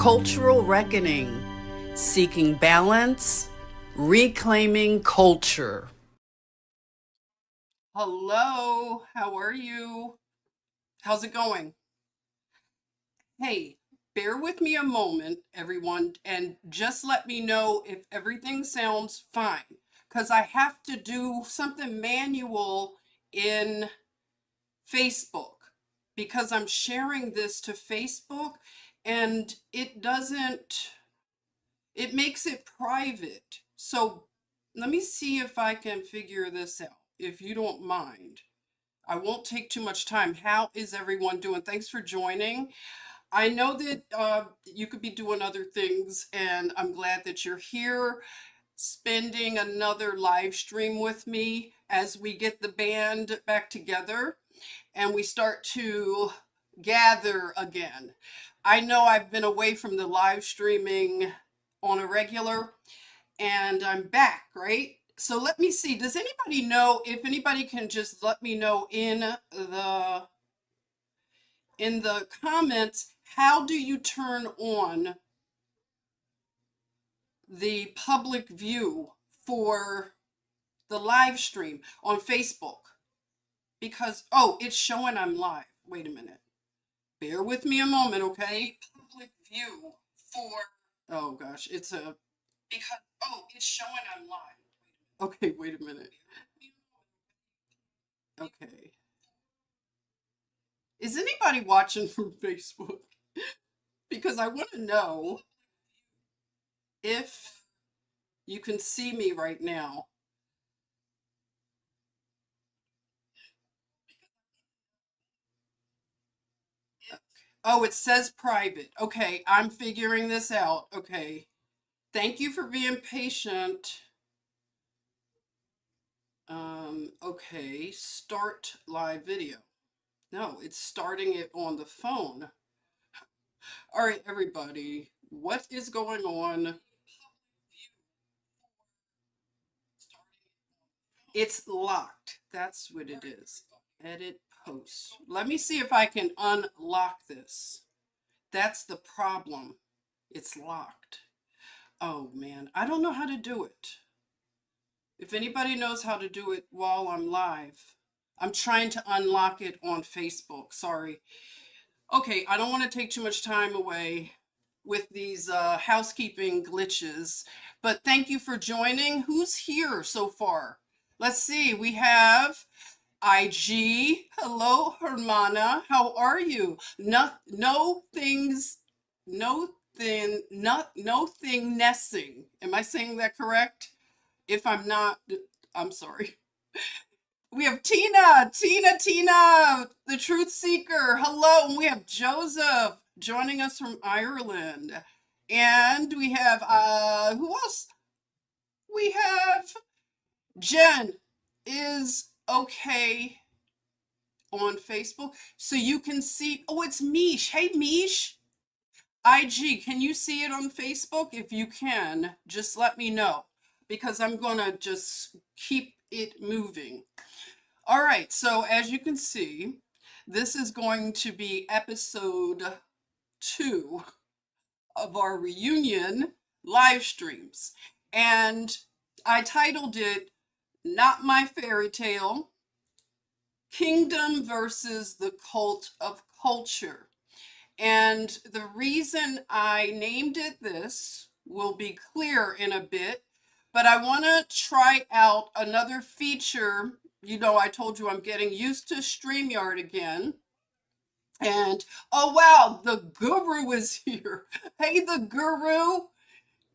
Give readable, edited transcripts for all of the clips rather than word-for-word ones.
Cultural Reckoning, Seeking Balance, Reclaiming Culture. Hello, how are you? How's it going? Hey, bear with me a moment, everyone, and just let me know if everything sounds fine, because I have to do something manual in Facebook because I'm sharing this to Facebook and it makes it private. So let me see if I can figure this out, if you don't mind. I won't take too much time. How is everyone doing? Thanks for joining. I know that you could be doing other things, and I'm glad that you're here spending another live stream with me as we get the band back together and we start to gather again. I know I've been away from the live streaming on a regular, and I'm back, right? So let me see, does anybody know, if anybody can just let me know in the comments, how do you turn on the public view for the live stream on Facebook? Because, oh, it's showing I'm live. Wait a minute. Bear with me a moment, okay? Public view for, oh gosh, it's showing I'm live. Okay, wait a minute. Okay. Is anybody watching from Facebook? Because I want to know if you can see me right now. Oh, it says private. Okay, I'm figuring this out. Okay. Thank you for being patient. Okay, start live video. No, it's starting it on the phone. All right, everybody, what is going on? It's locked. That's what it is. Edit post. Let me see if I can unlock this. That's the problem. It's locked. Oh man, I don't know how to do it. If anybody knows how to do it while I'm live, I'm trying to unlock it on Facebook. Sorry. Okay, I don't want to take too much time away with these housekeeping glitches, but thank you for joining. Who's here so far? Let's see. We have IG. Hello, Hermana. How are you? No things, no thing nessing. Am I saying that correct? If I'm not, I'm sorry. We have Tina, the truth seeker. Hello. And we have Joseph joining us from Ireland. And we have, who else? We have Jen is okay on Facebook. So you can see, oh, it's Mish. Hey, Mish. IG, can you see it on Facebook? If you can, just let me know because I'm going to just keep it moving. All right, so as you can see, this is going to be episode 2 of our reunion live streams. And I titled it, Not My Fairy Tale, Kingdom versus the Cult of Culture. And the reason I named it this will be clear in a bit, but I want to try out another feature. You know, I told you I'm getting used to StreamYard again. And, oh wow, the guru is here. Hey, the guru.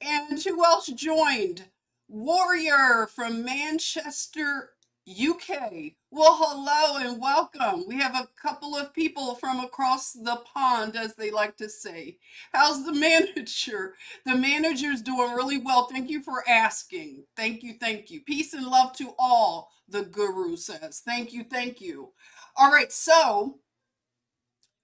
And who else joined? Warrior from Manchester, UK. Well, hello and welcome. We have a couple of people from across the pond, as they like to say. How's the manager? The manager's doing really well. Thank you for asking. Thank you, thank you. Peace and love to all, the guru says. Thank you, thank you. All right, so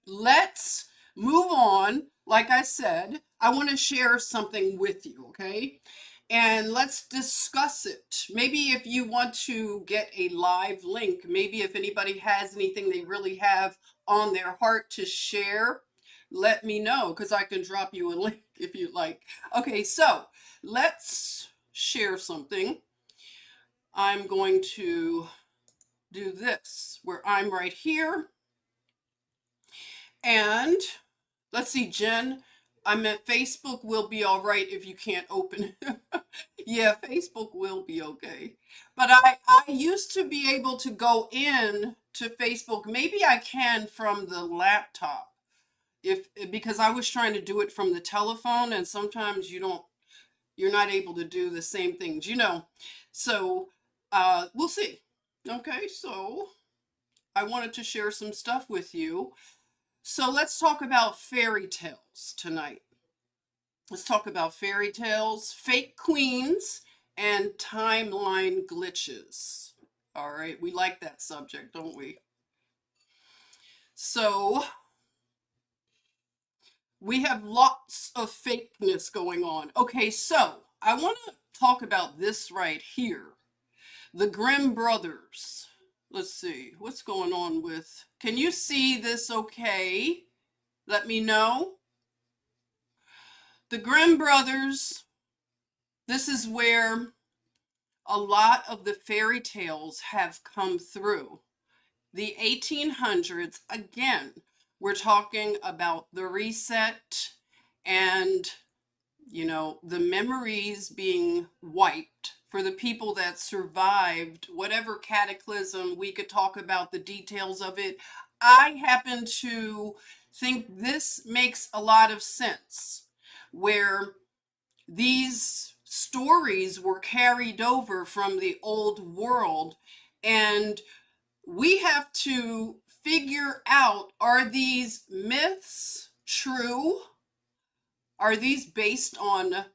let's move on. Like I said, I want to share something with you, okay? And let's discuss it. Maybe if you want to get a live link, maybe if anybody has anything they really have on their heart to share, let me know, because I can drop you a link if you'd like. Okay, so let's share something. I'm going to do this where I'm right here. And let's see, Jen, I meant Facebook will be all right if you can't open it. Yeah, Facebook will be okay. But I used to be able to go in to Facebook. Maybe I can from the laptop, because I was trying to do it from the telephone, and sometimes you're not able to do the same things, So we'll see. Okay, so I wanted to share some stuff with you. So let's talk about fairy tales tonight. Let's talk about fairy tales, fake queens, and timeline glitches. All right, we like that subject, don't we? So we have lots of fakeness going on. Okay, so I want to talk about this right here. The Grimm brothers. Let's see, what's going on with, can you see this okay? Let me know. The Grimm brothers, this is where a lot of the fairy tales have come through. The 1800s, again, we're talking about the reset and, the memories being wiped for the people that survived whatever cataclysm. We could talk about the details of it. I happen to think this makes a lot of sense, where these stories were carried over from the old world, and we have to figure out, are these myths true? Are these based on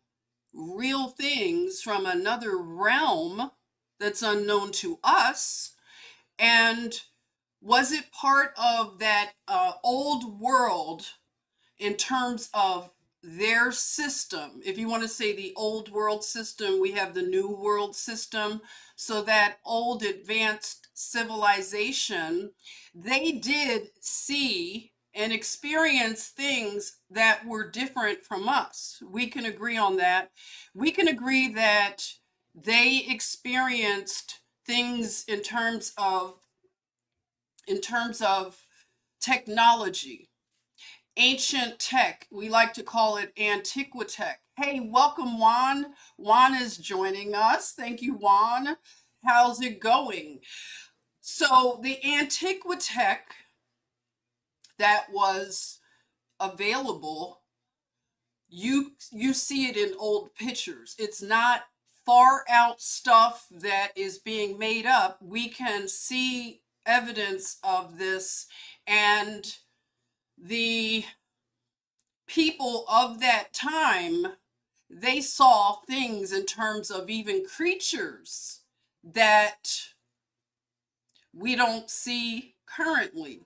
real things from another realm that's unknown to us? And was it part of that old world in terms of their system? If you want to say the old world system, we have the new world system. So that old advanced civilization, they did see and experience things that were different from us. We can agree on that. We can agree that they experienced things in terms of technology, ancient tech. We like to call it antiquitech. Hey, welcome, Juan. Juan is joining us. Thank you, Juan. How's it going? So the antiquitech that was available, you see it in old pictures. It's not far out stuff that is being made up. We can see evidence of this, and the people of that time, they saw things in terms of even creatures that we don't see currently.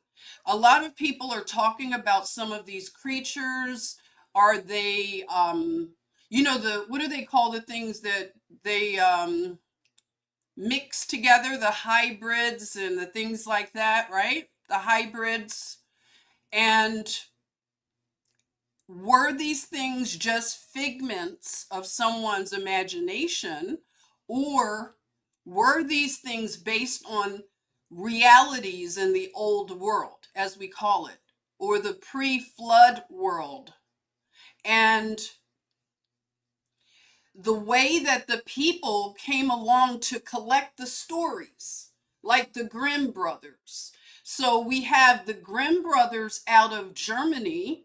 A lot of people are talking about some of these creatures. Are they, what do they call the things that they mix together, the hybrids and the things like that, right? The hybrids. And were these things just figments of someone's imagination, or were these things based on realities in the old world, as we call it, or the pre-flood world? And the way that the people came along to collect the stories, like the Grimm brothers. So we have the Grimm brothers out of Germany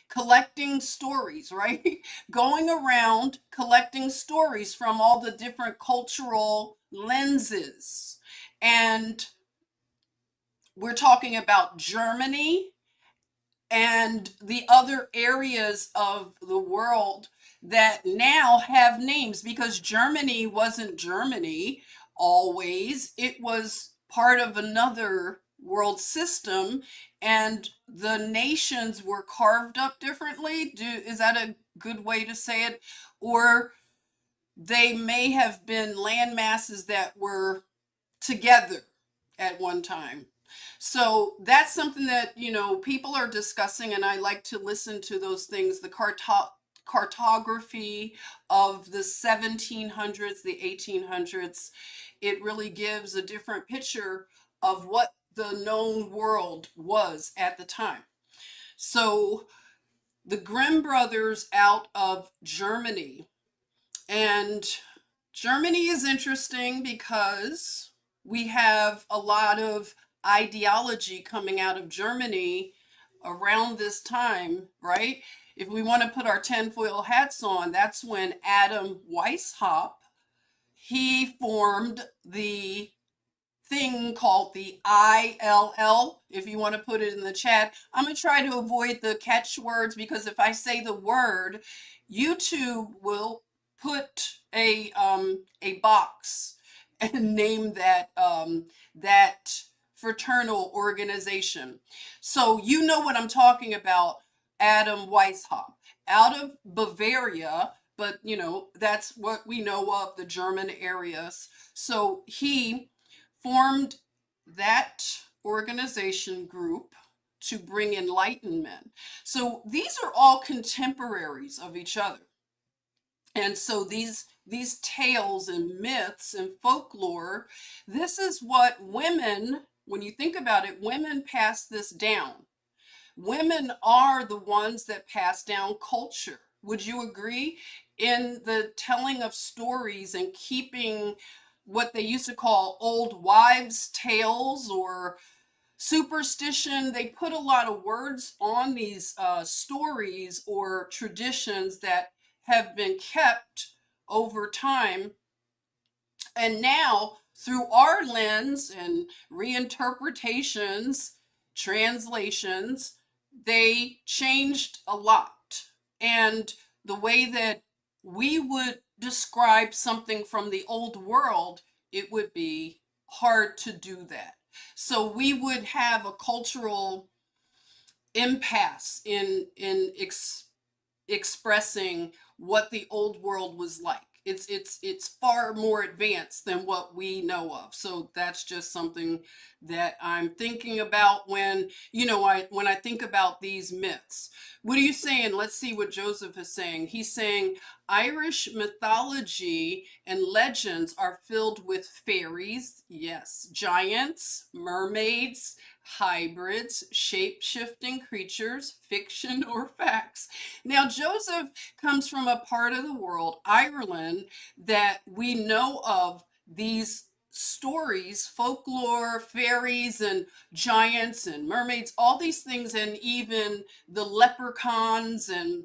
collecting stories, right? Going around collecting stories from all the different cultural lenses. And we're talking about Germany and the other areas of the world that now have names, because Germany wasn't Germany always. It was part of another world system, and the nations were carved up differently. Is that a good way to say it? Or they may have been land masses that were together at one time. So that's something that, you know, people are discussing, and I like to listen to those things, the cartography of the 1700s, the 1800s. It really gives a different picture of what the known world was at the time. So the Grimm brothers out of Germany, and Germany is interesting because we have a lot of ideology coming out of Germany around this time, right? If we want to put our tinfoil hats on, that's when Adam Weishaupt, he formed the thing called the ILL, if you want to put it in the chat. I'm going to try to avoid the catchwords, because if I say the word, YouTube will put a box and name that fraternal organization. So you know what I'm talking about. Adam Weishaupt out of Bavaria, but you know, that's what we know of the German areas. So he formed that organization group to bring enlightenment. So these are all contemporaries of each other. And so these tales and myths and folklore, this is what women, when you think about it, women pass this down. Women are the ones that pass down culture. Would you agree? In the telling of stories and keeping what they used to call old wives' tales or superstition, they put a lot of words on these stories or traditions that have been kept over time. And now, through our lens and reinterpretations, translations, they changed a lot. And the way that we would describe something from the old world, it would be hard to do that. So we would have a cultural impasse in expressing what the old world was like. It's far more advanced than what we know of. So that's just something that I'm thinking about when, you know, when I think about these myths. What are you saying? Let's see what Joseph is saying. He's saying Irish mythology and legends are filled with fairies, yes, giants, mermaids, hybrids, shape-shifting creatures, fiction or facts. Now, Joseph comes from a part of the world, Ireland, that we know of these stories, folklore, fairies and giants and mermaids, all these things, and even the leprechauns and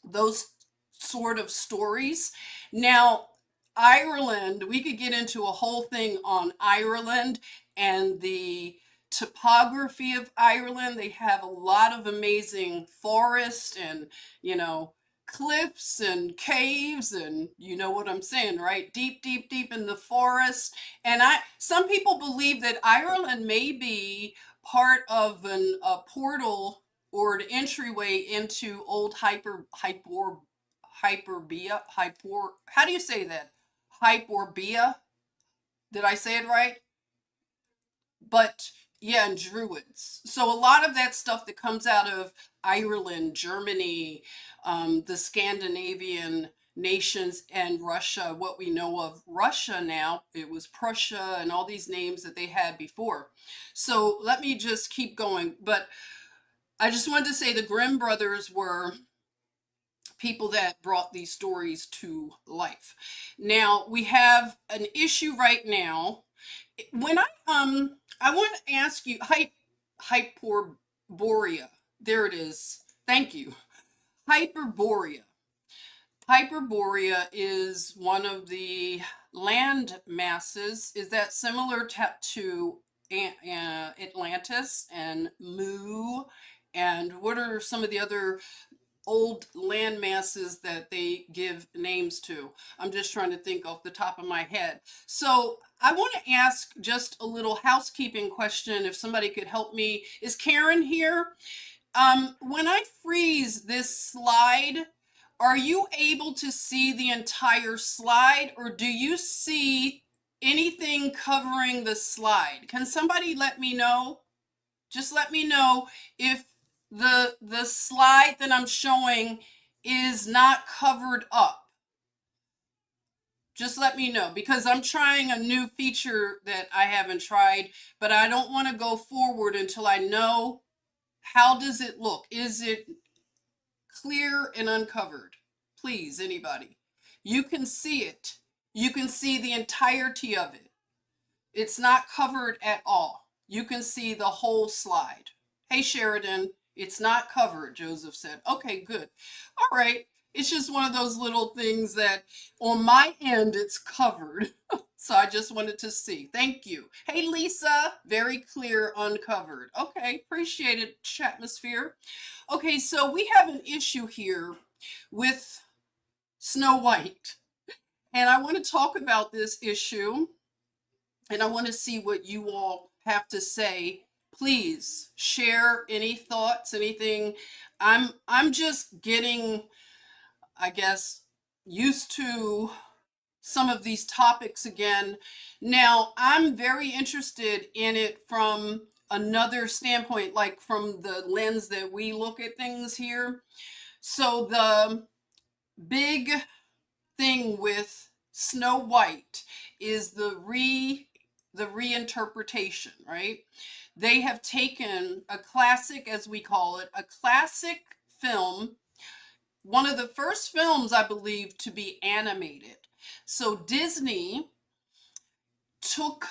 those sort of stories. Now, Ireland, we could get into a whole thing on Ireland and the topography of Ireland. They have a lot of amazing forests and, you know, cliffs and caves, and you know what I'm saying, right? Deep, deep, deep in the forest. And some people believe that Ireland may be part of a portal or an entryway into old Hyperbea, how do you say that? Hyperbea? Did I say it right? But yeah, and Druids. So a lot of that stuff that comes out of Ireland, Germany, the Scandinavian nations, and Russia, what we know of Russia now, it was Prussia and all these names that they had before. So let me just keep going. But I just wanted to say the Grimm brothers were people that brought these stories to life. Now we have an issue right now. When I want to ask you, Hyperborea. There it is. Thank you. Hyperborea. Hyperborea is one of the land masses. Is that similar to Atlantis and Mu? And what are some of the other old land masses that they give names to? I'm just trying to think off the top of my head. So I want to ask just a little housekeeping question, if somebody could help me. Is Karen here? When I freeze this slide, are you able to see the entire slide, or do you see anything covering the slide. Can somebody let me know? Just let me know if the slide that I'm showing is not covered up. Just let me know, because I'm trying a new feature that I haven't tried, but I don't want to go forward until I know how does it look. Is it clear and uncovered? Please, anybody. You can see it. You can see the entirety of it. It's not covered at all. You can see the whole slide. Hey, Sheridan, it's not covered, Joseph said. Okay, good. All right. It's just one of those little things that on my end, it's covered. So I just wanted to see. Thank you. Hey, Lisa, very clear, uncovered. Okay, appreciate it, Chatmosphere. Okay, so we have an issue here with Snow White. And I want to talk about this issue. And I want to see what you all have to say. Please share any thoughts, anything. I'm just getting, I guess, used to some of these topics again. Now, I'm very interested in it from another standpoint, like from the lens that we look at things here. So the big thing with Snow White is the reinterpretation, right? They have taken a classic, as we call it, a classic film, one of the first films, I believe, to be animated. So Disney took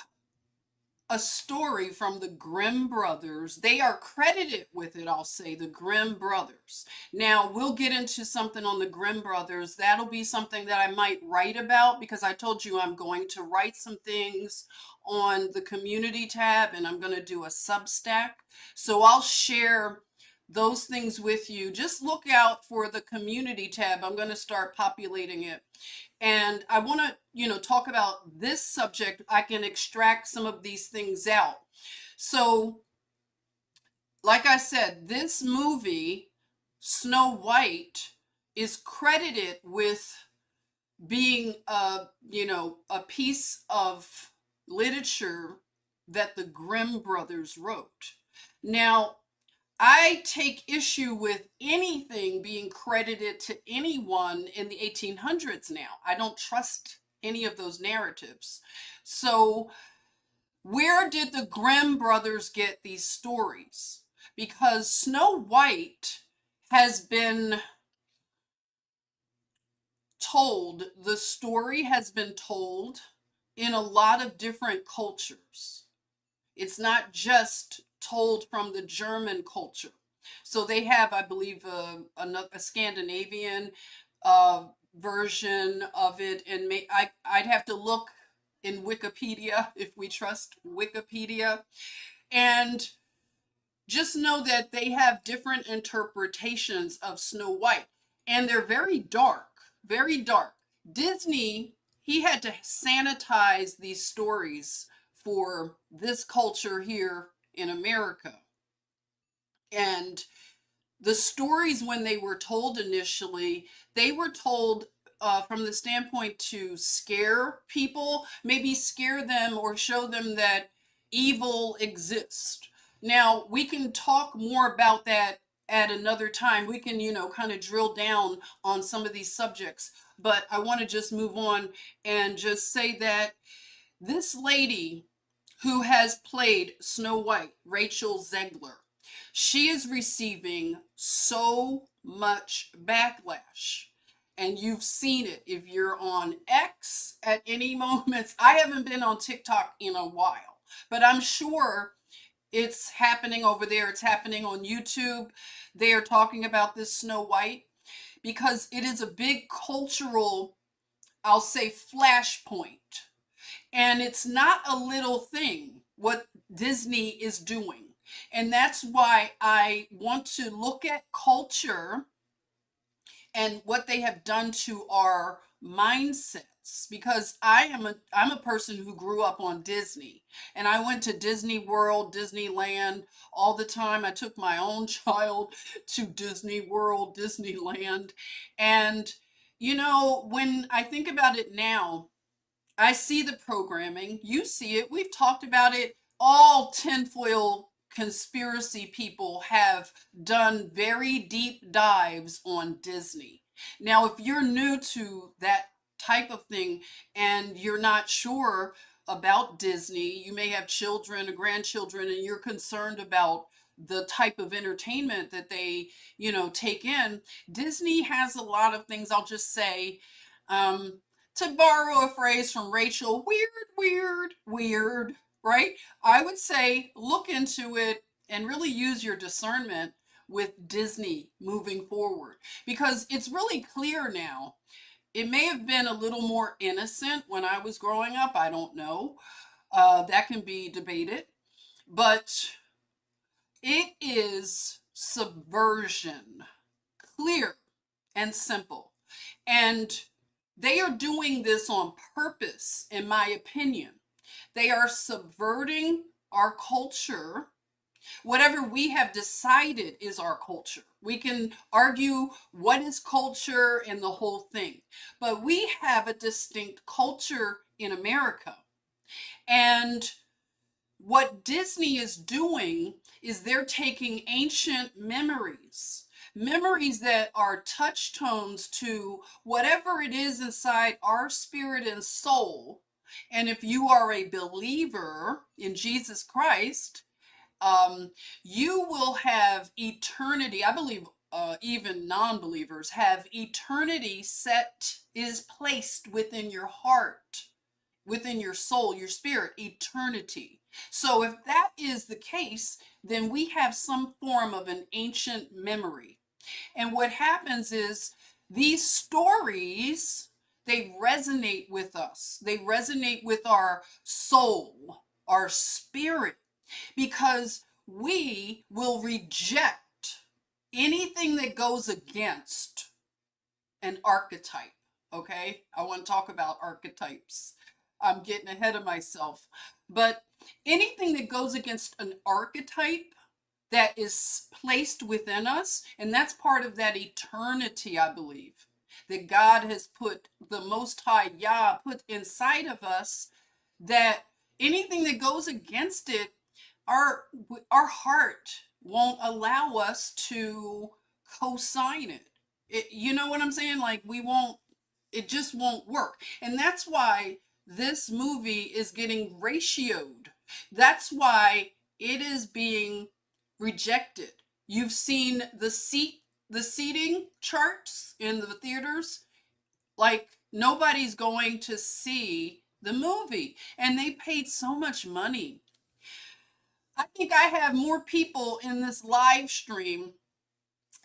a story from the Grimm brothers. They are credited with it, I'll say, the Grimm brothers. Now, we'll get into something on the Grimm brothers. That'll be something that I might write about, because I told you I'm going to write some things on the community tab, and I'm going to do a Substack. So I'll share those things with you. Just look out for the community tab. I'm going to start populating it. And I want to, talk about this subject. I can extract some of these things out. So, like I said, this movie, Snow White, is credited with being a piece of literature that the Grimm brothers wrote. Now, I take issue with anything being credited to anyone in the 1800s now. I don't trust any of those narratives. So where did the Grimm brothers get these stories? Because Snow White has been told, the story has been told in a lot of different cultures. It's not just told from the German culture. So they have, I believe, a Scandinavian version of it, and I'd have to look in Wikipedia if we trust Wikipedia. And just know that they have different interpretations of Snow White, and they're very dark, very dark. Disney, he had to sanitize these stories for this culture here in America. And the stories, when they were told initially, they were told from the standpoint to scare people, maybe scare them or show them that evil exists. Now, we can talk more about that at another time. We can, kind of drill down on some of these subjects, but I want to just move on and just say that this lady who has played Snow White, Rachel Zegler, she is receiving so much backlash. And you've seen it if you're on X at any moments. I haven't been on TikTok in a while, but I'm sure it's happening over there. It's happening on YouTube. They are talking about this Snow White because it is a big cultural, I'll say, flashpoint. And it's not a little thing what Disney is doing. And that's why I want to look at culture and what they have done to our mindsets, because I'm a person who grew up on Disney, and I went to Disney World, Disneyland all the time. I took my own child to Disney World, Disneyland. And when I think about it now, I see the programming. You see it. We've talked about it. All tinfoil conspiracy people have done very deep dives on Disney. Now, if you're new to that type of thing and you're not sure about Disney, you may have children or grandchildren and you're concerned about the type of entertainment that they, take in. Disney has a lot of things, I'll just say. Um, to borrow a phrase from Rachel, weird, weird, weird, right? I would say look into it and really use your discernment with Disney moving forward because it's really clear now. It may have been a little more innocent when I was growing up. I don't know. That can be debated. But it is subversion, clear and simple. And they are doing this on purpose, in my opinion. They are subverting our culture. Whatever we have decided is our culture. We can argue what is culture and the whole thing, but we have a distinct culture in America. And what Disney is doing is they're taking ancient memories, memories that are touchstones to whatever it is inside our spirit and soul. And if you are a believer in Jesus Christ, you will have eternity. I believe even non-believers have eternity is placed within your heart, within your soul, your spirit, eternity. So if that is the case, then we have some form of an ancient memory. And what happens is these stories, they resonate with us. They resonate with our soul, our spirit, because we will reject anything that goes against an archetype. Okay, I want to talk about archetypes. I'm getting ahead of myself, but anything that goes against an archetype that is placed within us, and that's part of that eternity, I believe, that God has put, the Most High Yah put inside of us, that anything that goes against it, our heart won't allow us to co-sign it. You know what I'm saying? Like we won't, it just won't work. And that's why this movie is getting ratioed. That's why it is being rejected. You've seen the seating charts in the theaters. Like nobody's going to see the movie, and they paid so much money. I think I have more people in this live stream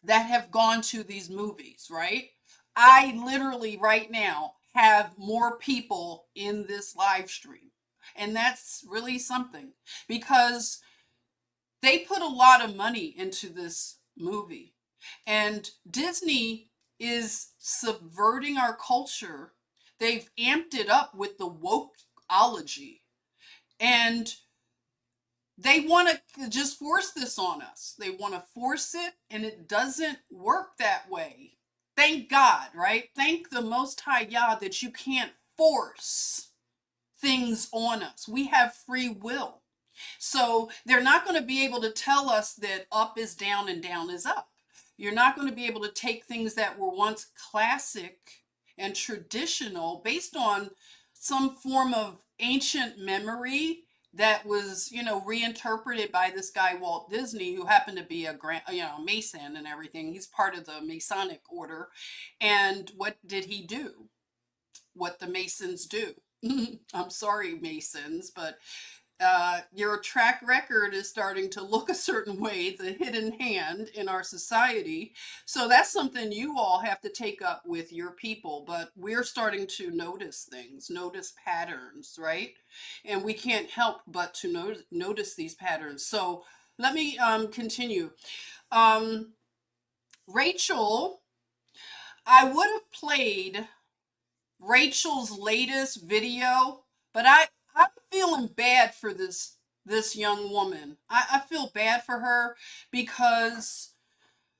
that have gone to these movies, right? I literally right now have more people in this live stream. And that's really something because they put a lot of money into this movie. And Disney is subverting our culture. They've amped it up with the wokeology. And they want to just force this on us. They want to force it, and it doesn't work that way. Thank God, right? Thank the Most High Yah that you can't force things on us. We have free will. So they're not going to be able to tell us that up is down and down is up. You're not going to be able to take things that were once classic and traditional based on some form of ancient memory that was, reinterpreted by this guy Walt Disney, who happened to be a Mason and everything. He's part of the Masonic order. And what did he do? What the Masons do. I'm sorry, Masons, but your track record is starting to look a certain way, the hidden hand in our society. So that's something you all have to take up with your people, but we're starting to notice things, notice patterns, right? And we can't help but to notice these patterns. So let me continue. Rachel, I would have played Rachel's latest video, but I'm feeling bad for this young woman. I feel bad for her because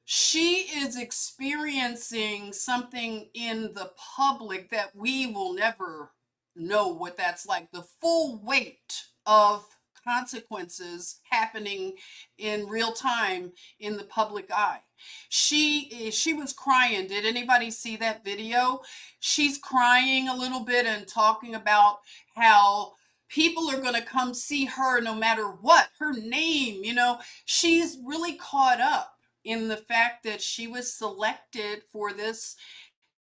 she is experiencing something in the public that we will never know what that's like, the full weight of consequences happening in real time in the public eye. She was crying. Did anybody see that video? She's crying a little bit and talking about how people are going to come see her no matter what, her name, she's really caught up in the fact that she was selected for this,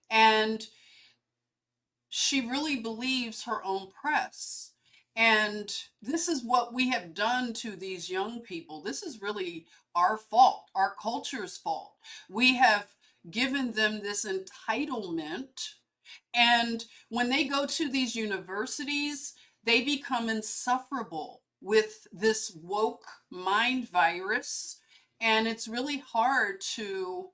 and she really believes her own press. And this is what we have done to these young people. This is really our fault, our culture's fault. We have given them this entitlement. And when they go to these universities, they become insufferable with this woke mind virus. And it's really hard to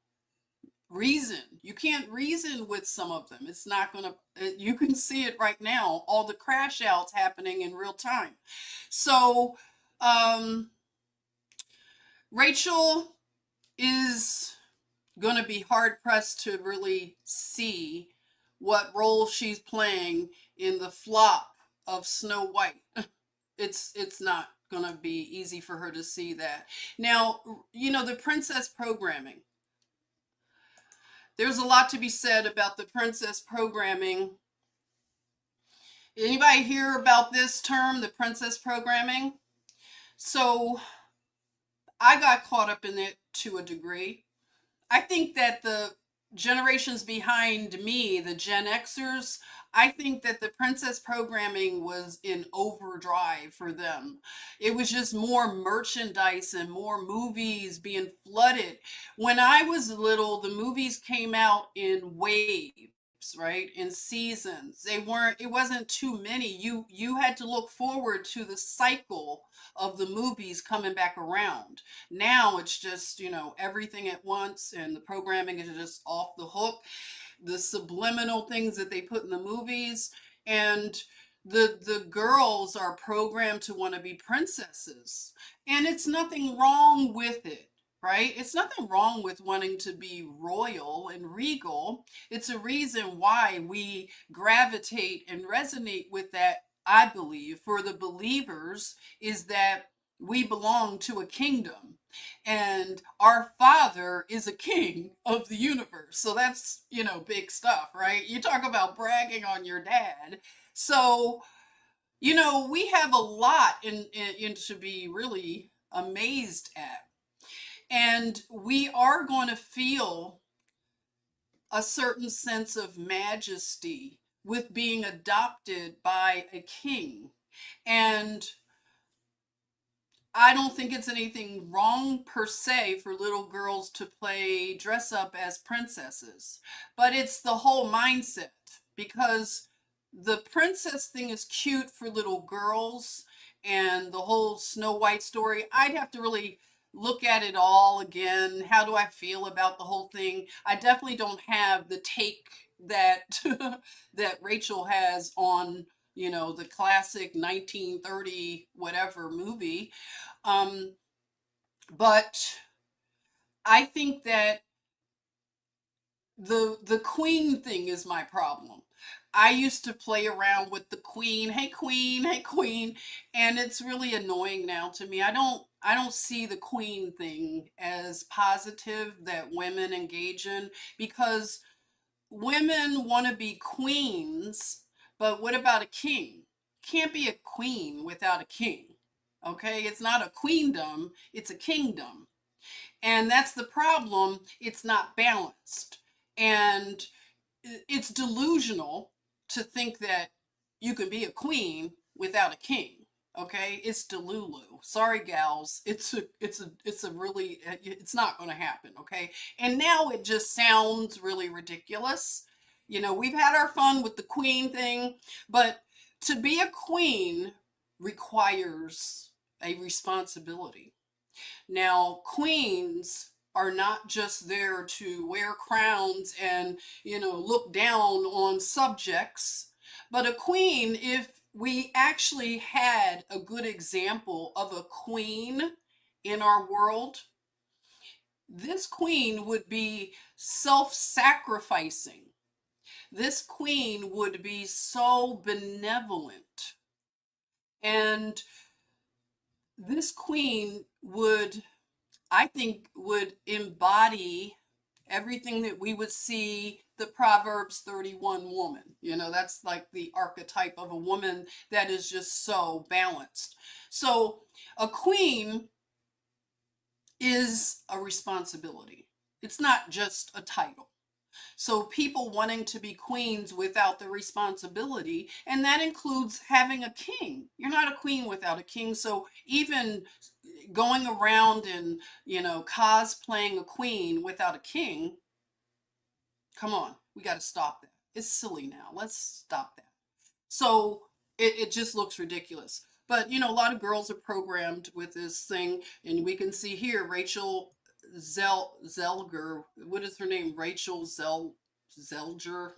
reason. You can't reason with some of them. It's not going to, you can see it right now, all the crash outs happening in real time. So, Rachel is going to be hard pressed to really see what role she's playing in the flop of Snow White. It's not going to be easy for her to see that. Now, the princess programming. There's a lot to be said about the princess programming. Anybody hear about this term, the princess programming? So I got caught up in it to a degree. I think that the generations behind me, the Gen Xers, I think that the princess programming was in overdrive for them. It was just more merchandise and more movies being flooded. When I was little, the movies came out in waves, right? In seasons. It wasn't too many. You had to look forward to the cycle of the movies coming back around. Now it's just, everything at once, and the programming is just off the hook. The subliminal things that they put in the movies, and the girls are programmed to want to be princesses, and it's nothing wrong with it, right? It's nothing wrong with wanting to be royal and regal. It's a reason why we gravitate and resonate with that. I believe for the believers is that we belong to a kingdom, and our father is a king of the universe. So that's, big stuff, right? You talk about bragging on your dad. So, we have a lot in to be really amazed at. And we are going to feel a certain sense of majesty with being adopted by a king. And I don't think it's anything wrong per se for little girls to dress up as princesses, but it's the whole mindset, because the princess thing is cute for little girls, and the whole Snow White story, I'd have to really look at it all again. How do I feel about the whole thing? I definitely don't have the take that that Rachel has on the classic 1930 whatever movie. But I think that the queen thing is my problem. I used to play around with the queen, hey queen, hey queen, and it's really annoying now to me. I don't see the queen thing as positive that women engage in, because women want to be queens, but what about a king? Can't be a queen without a king. Okay, it's not a queendom, it's a kingdom. And that's the problem. It's not balanced. And it's delusional to think that you can be a queen without a king. Okay, it's delulu. Sorry, gals. It's not going to happen. Okay, and now it just sounds really ridiculous. We've had our fun with the queen thing, but to be a queen requires a responsibility. Now, queens are not just there to wear crowns and, look down on subjects, but a queen, if we actually had a good example of a queen in our world, this queen would be self-sacrificing. this queen would be so benevolent. And this queen would, I think, would embody everything that we would see the Proverbs 31 woman. You know, that's like the archetype of a woman that is just so balanced. So a queen is a responsibility. It's not just a title. So people wanting to be queens without the responsibility, and that includes having a king. You're not a queen without a king. So even going around and, you know, cosplaying a queen without a king, come on, we got to stop that. It's silly now. Let's stop that. So it just looks ridiculous. But, you know, a lot of girls are programmed with this thing, and we can see here Rachel Zelger. What is her name? Rachel Zelger.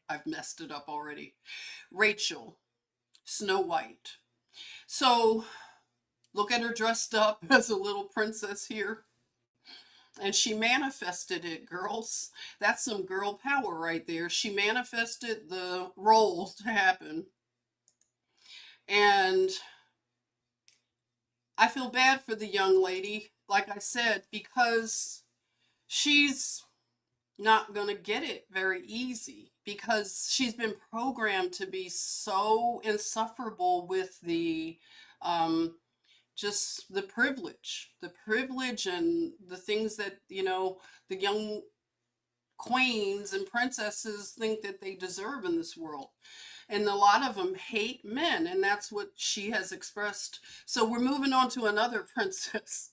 I've messed it up already. Rachel, Snow White. So look at her dressed up as a little princess here. And she manifested it, girls. That's some girl power right there. She manifested the role to happen. And I feel bad for the young lady, like I said, because she's not going to get it very easy, because she's been programmed to be so insufferable with the just the privilege and the things that, you know, the young queens and princesses think that they deserve in this world. And a lot of them hate men, and that's what she has expressed. So we're moving on to another princess,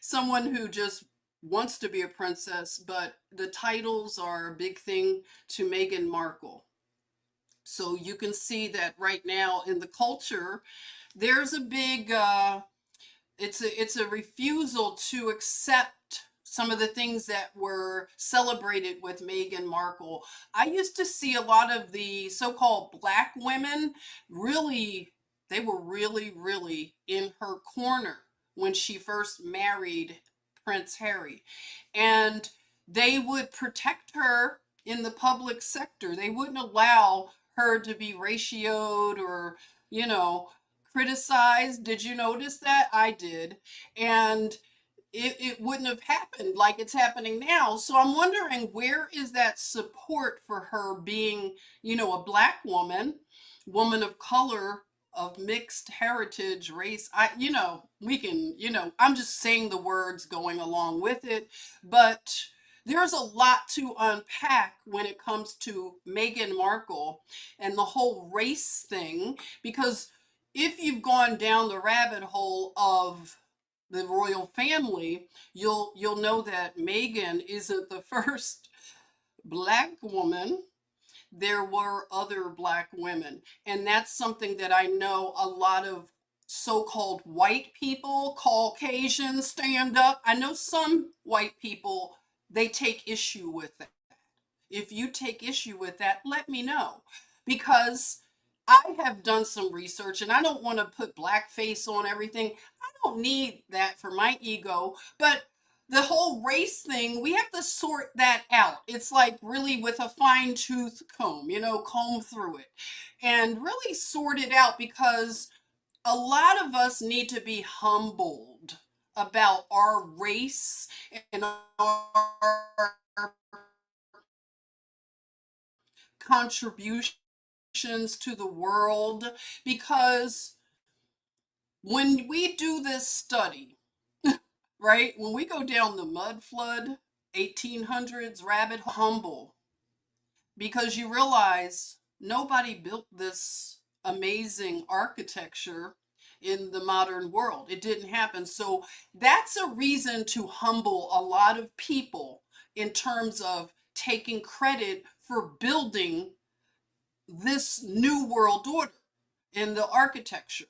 someone who just wants to be a princess, but the titles are a big thing to Meghan Markle. So you can see that right now in the culture, there's a big it's a refusal to accept some of the things that were celebrated with Meghan Markle. I used to see a lot of the so-called black women really, they were really in her corner when she first married Prince Harry. And they would protect her in the public sector. They wouldn't allow her to be ratioed or, you know, criticized. Did you notice that? I did. And it wouldn't have happened like it's happening now. So I'm wondering, where is that support for her being, you know, a black woman of color, of mixed heritage, race? You know, we can, you know, I'm just saying the words going along with it, but there's a lot to unpack when it comes to Meghan Markle and the whole race thing, because if you've gone down the rabbit hole of the royal family, you'll know that Meghan isn't the first black woman. There were other black women, and that's something that I know a lot of so-called white people, Caucasians, stand up. I know some white people, they take issue with that. If you take issue with that, let me know, because I have done some research, and I don't want to put blackface on everything. I don't need that for my ego, but the whole race thing, we have to sort that out. It's like really with a fine tooth comb, you know, comb through it and really sort it out, because a lot of us need to be humbled about our race and our contributions to the world, because when we do this study, right, when we go down the mud flood 1800s rabbit humble, because you realize nobody built this amazing architecture in the modern world. It didn't happen. So that's a reason to humble a lot of people in terms of taking credit for building this new world order in the architecture.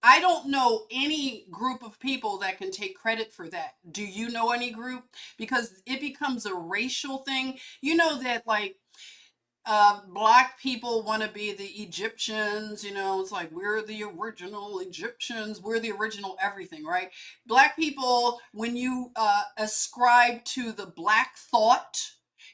I don't know any group of people that can take credit for that. Do you know any group? Because it becomes a racial thing. You know that, like, black people want to be the Egyptians, you know, it's like, we're the original Egyptians, we're the original everything, right? Black people, when you ascribe to the black thought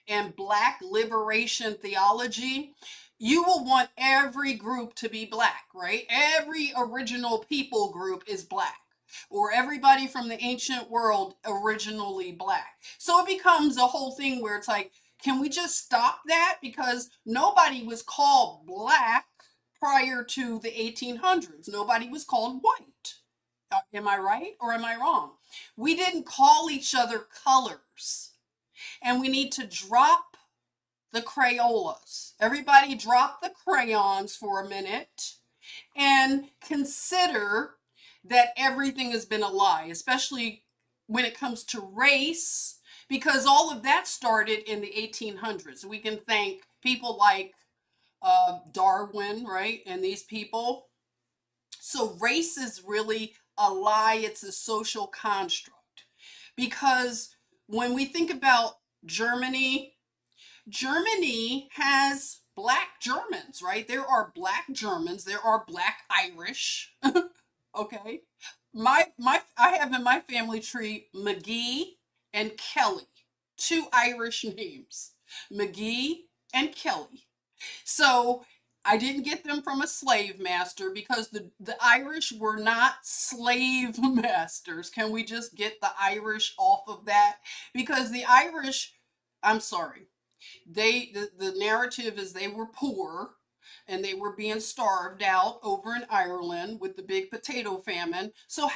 and Black liberation theology, you will want every group to be Black, right? Every original people group is Black, or everybody from the ancient world originally Black. So it becomes a whole thing where it's like, can we just stop that? Because nobody was called Black prior to the 1800s. Nobody was called white. Am I right or am I wrong? We didn't call each other colors. And we need to drop the Crayolas. Everybody drop the crayons for a minute and consider that everything has been a lie, especially when it comes to race, because all of that started in the 1800s. We can thank people like Darwin, right? And these people. So race is really a lie. It's a social construct. Because when we think about Germany, Germany has Black Germans, right? There are Black Germans. There are Black Irish. Okay. I have in my family tree McGee and Kelly, two Irish names, McGee and Kelly. So I didn't get them from a slave master because the Irish were not slave masters. Can we just get the Irish off of that? Because the Irish, I'm sorry, the narrative is they were poor and they were being starved out over in Ireland with the big potato famine. So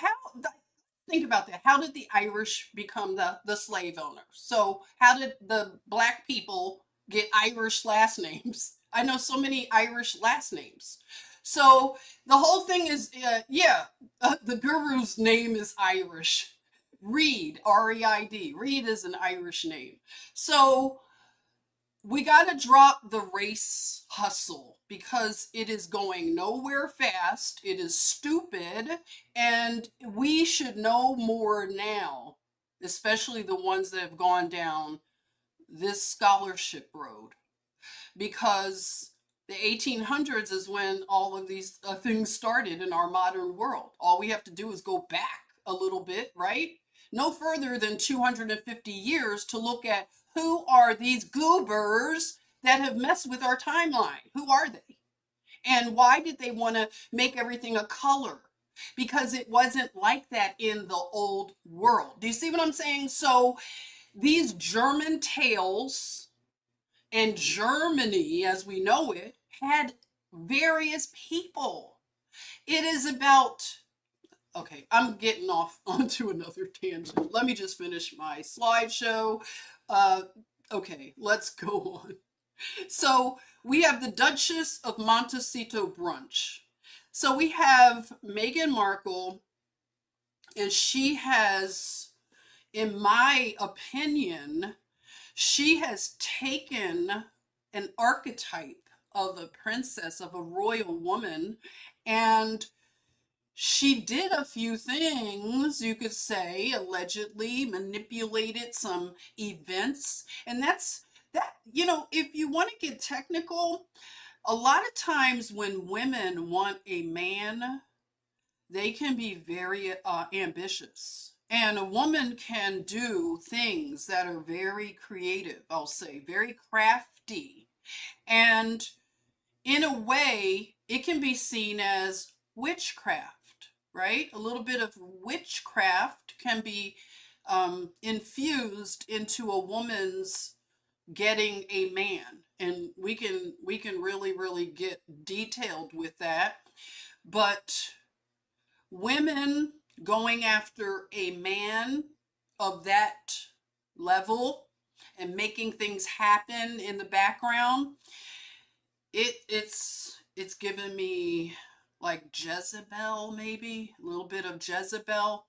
think about that. How did the Irish become the slave owners? So how did the Black people get Irish last names? I know so many Irish last names. So the whole thing is, the guru's name is Irish. Reed, R-E-I-D. Reed is an Irish name. So we got to drop the race hustle because it is going nowhere fast. It is stupid. And we should know more now, especially the ones that have gone down this scholarship road. Because the 1800s is when all of these things started in our modern world. All we have to do is go back a little bit, right? No further than 250 years to look at who are these goobers that have messed with our timeline. Who are they? And why did they want to make everything a color? Because it wasn't like that in the old world. Do you see what I'm saying? So these German tales and Germany, as we know it, had various people. It is about, okay, I'm getting off onto another tangent. Let me just finish my slideshow. Okay, let's go on. So we have the Duchess of Montecito brunch. So we have Meghan Markle, and she has, in my opinion, she has taken an archetype of a princess, of a royal woman, and she did a few things, you could say, allegedly manipulated some events. And that's that, if you want to get technical, a lot of times when women want a man, they can be very ambitious. And a woman can do things that are very creative, I'll say, very crafty. And in a way, it can be seen as witchcraft, right? A little bit of witchcraft can be infused into a woman's getting a man. And we can really, really get detailed with that. But women going after a man of that level and making things happen in the background, it's given me like Jezebel, maybe a little bit of Jezebel.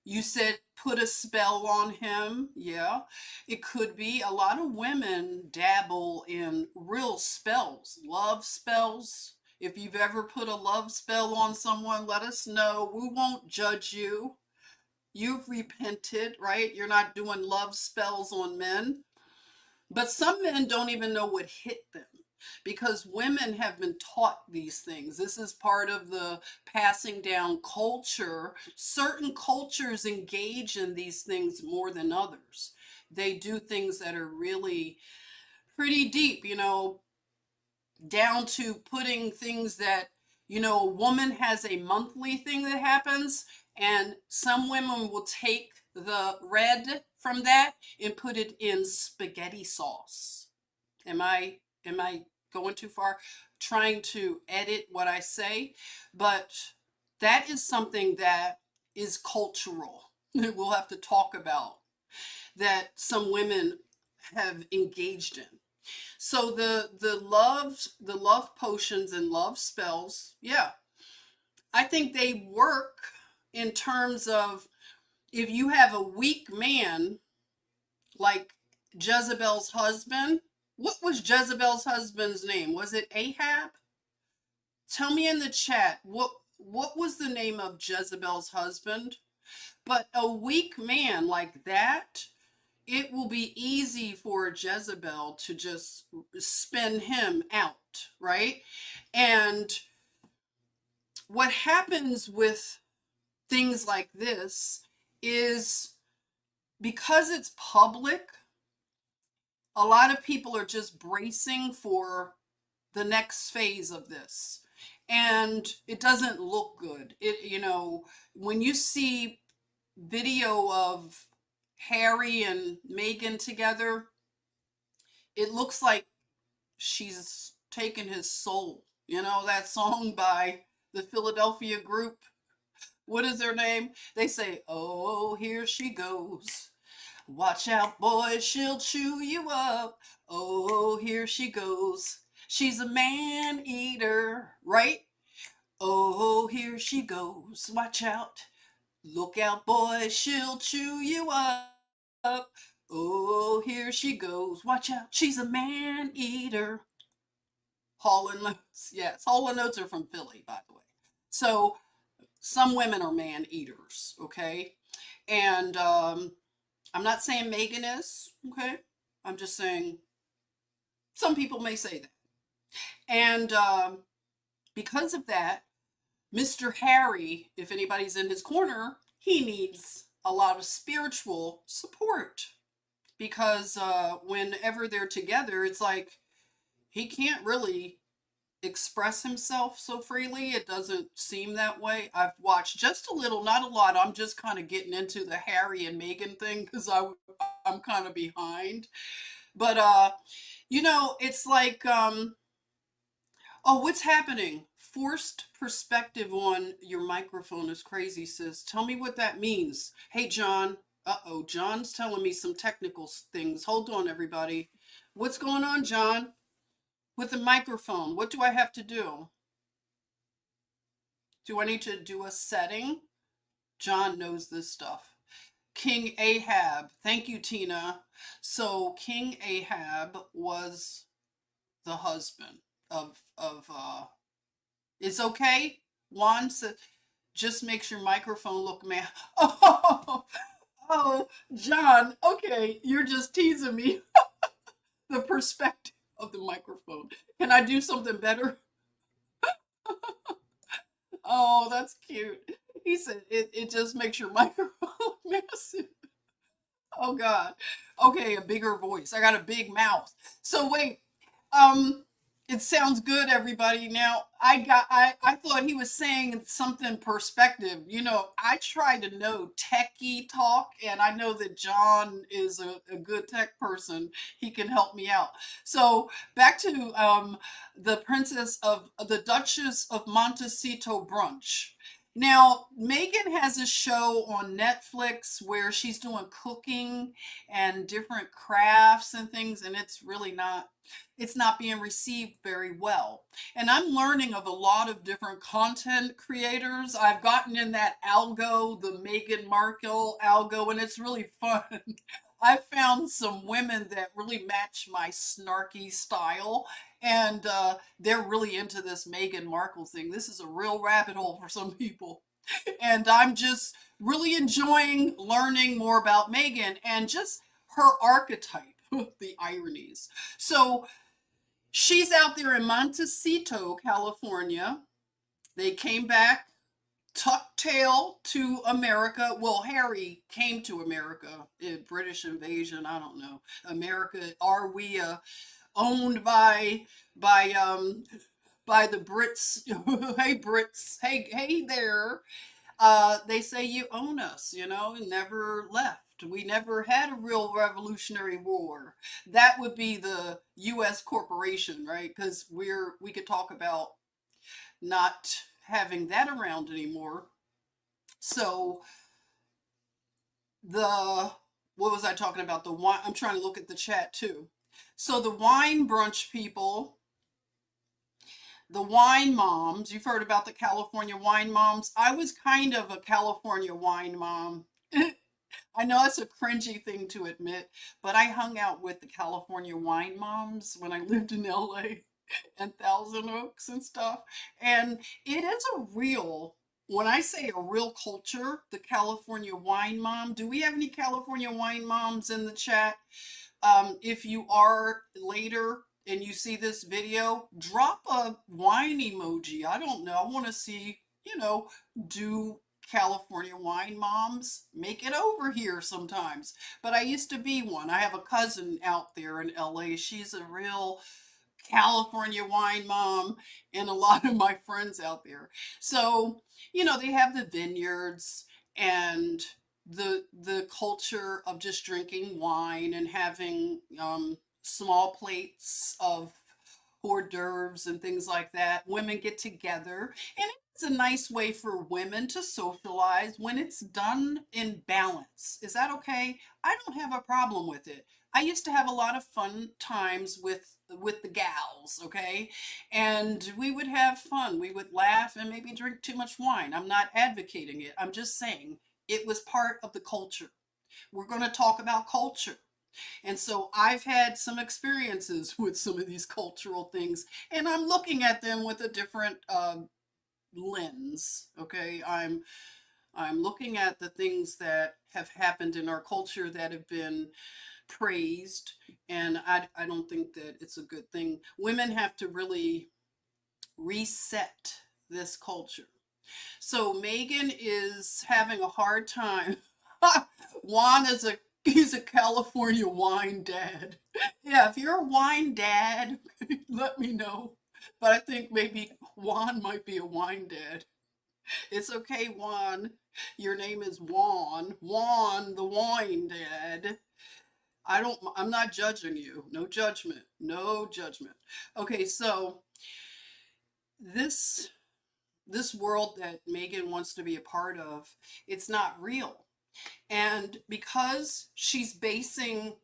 You said put a spell on him. Yeah, it could be. A lot of women dabble in real spells, love spells. If you've ever put a love spell on someone, let us know. We won't judge you. You've repented, right? You're not doing love spells on men. But some men don't even know what hit them. because women have been taught these things. This is part of the passing down culture. Certain cultures engage in these things more than others. They do things that are really pretty deep, down to putting things that, a woman has a monthly thing that happens, and some women will take the red from that and put it in spaghetti sauce. Am I going too far? Trying to edit what I say, but that is something that is cultural. We'll have to talk about that some women have engaged in. So the love potions and love spells, yeah, I think they work in terms of if you have a weak man like Jezebel's husband. What was Jezebel's husband's name? Was it Ahab? Tell me in the chat what was the name of Jezebel's husband? But a weak man like that, it will be easy for Jezebel to just spin him out, right? And what happens with things like this is because it's public, a lot of people are just bracing for the next phase of this. And it doesn't look good. When you see video of Harry and Meghan together, it looks like she's taken his soul. That song by the Philadelphia group. What is their name? They say, "Oh, here she goes. Watch out, boys, she'll chew you up. Oh, here she goes. She's a man eater," right? "Oh, here she goes. Watch out. Look out, boys, she'll chew you up. Oh, here she goes. Watch out. She's a man eater." Hall and Oates. Yes, Hall and Oates are from Philly, by the way. So some women are man eaters, okay? And I'm not saying Megan is, okay? I'm just saying some people may say that. And because of that, Mr. Harry, if anybody's in his corner, he needs a lot of spiritual support. Because whenever they're together, it's like he can't really express himself so freely. It doesn't seem that way. I've watched just a little, not a lot. I'm just kind of getting into the Harry and Meghan thing because I'm kind of behind. But it's like oh, what's happening? Forced perspective on your microphone is crazy, sis. Tell me what that means. Hey, John. Uh-oh, John's telling me some technical things. Hold on, everybody. What's going on, John? With the microphone, what do I have to do? Do I need to do a setting? John knows this stuff. King Ahab. Thank you, Tina. So King Ahab was the husband of it's okay. Juan said, just makes your microphone look man. Oh, John. Okay, you're just teasing me. The perspective of the microphone. Can I do something better? Oh, that's cute. He said it just makes your microphone massive. Oh God. Okay, a bigger voice. I got a big mouth. So wait, it sounds good, everybody. Now I thought he was saying something perspective. I try to know techie talk, and I know that John is a good tech person. He can help me out. So back to the Duchess of Montecito brunch. Now, Megan has a show on Netflix where she's doing cooking and different crafts and things, and it's not being received very well. And I'm learning of a lot of different content creators. I've gotten in that algo, the Meghan Markle algo, and it's really fun. I found some women that really match my snarky style, and they're really into this Meghan Markle thing. This is a real rabbit hole for some people. And I'm just really enjoying learning more about Meghan and just her archetype, the ironies. So She's out there in Montecito, California. They came back, tucked tail to America. Well, Harry came to America in British invasion. I don't know. America, are we owned by by the Brits? Hey Brits, hey there. They say you own us, and never left. We never had a real revolutionary war. That would be the U.S. corporation, right? Because we could talk about not having that around anymore. So the what was I talking about? The wine. I'm trying to look at the chat too. So the wine brunch people, the wine moms. You've heard about the California wine moms. I was kind of a California wine mom. I know it's a cringy thing to admit, but I hung out with the California wine moms when I lived in LA and Thousand Oaks and stuff. And it is a real, when I say a real culture, the California wine mom. Do we have any California wine moms in the chat? If you are later and you see this video, drop a wine emoji. I don't know. I want to see, do California wine moms make it over here sometimes. But I used to be one. I have a cousin out there in LA. She's a real California wine mom, and a lot of my friends out there. So, they have the vineyards and the culture of just drinking wine and having small plates of hors d'oeuvres and things like that. Women get together, and it's a nice way for women to socialize when it's done in balance. Is that okay? I don't have a problem with it. I used to have a lot of fun times with the gals, okay? And we would have fun. We would laugh and maybe drink too much wine. I'm not advocating it. I'm just saying it was part of the culture. We're going to talk about culture. And so I've had some experiences with some of these cultural things, and I'm looking at them with a different lens. Okay, I'm looking at the things that have happened in our culture that have been praised, and I don't think that it's a good thing. Women have to really reset this culture. So Megan is having a hard time. Juan is he's a California wine dad. Yeah, if you're a wine dad, let me know. But I think maybe Juan might be a wine dad. It's okay, Juan. Your name is Juan. Juan, the wine dad. I'm not judging you. No judgment. No judgment. Okay, so this this world that Megan wants to be a part of, it's not real. And because she's basing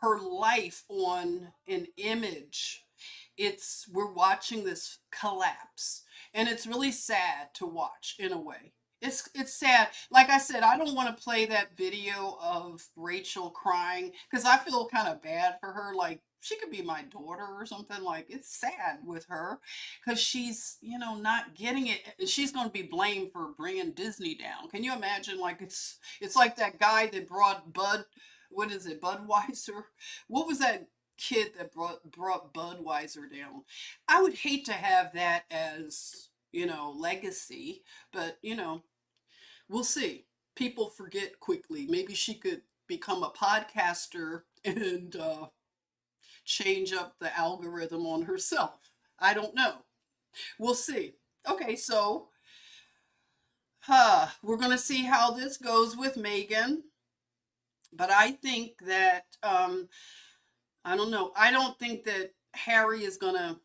her life on an image, we're watching this collapse, and it's really sad to watch in a way. It's sad. Like I said, I don't want to play that video of Rachel crying because I feel kind of bad for her. Like she could be my daughter or something. Like it's sad with her because she's not getting it. She's going to be blamed for bringing Disney down. Can you imagine? Like it's like that guy that brought what is it, Budweiser? What was that kid that brought Budweiser down? I would hate to have that as legacy, but we'll see. People forget quickly. Maybe she could become a podcaster and change up the algorithm on herself. I don't know. We'll see. Okay, so we're going to see how this goes with Megan. But I think that, I don't know. I don't think that Harry is going to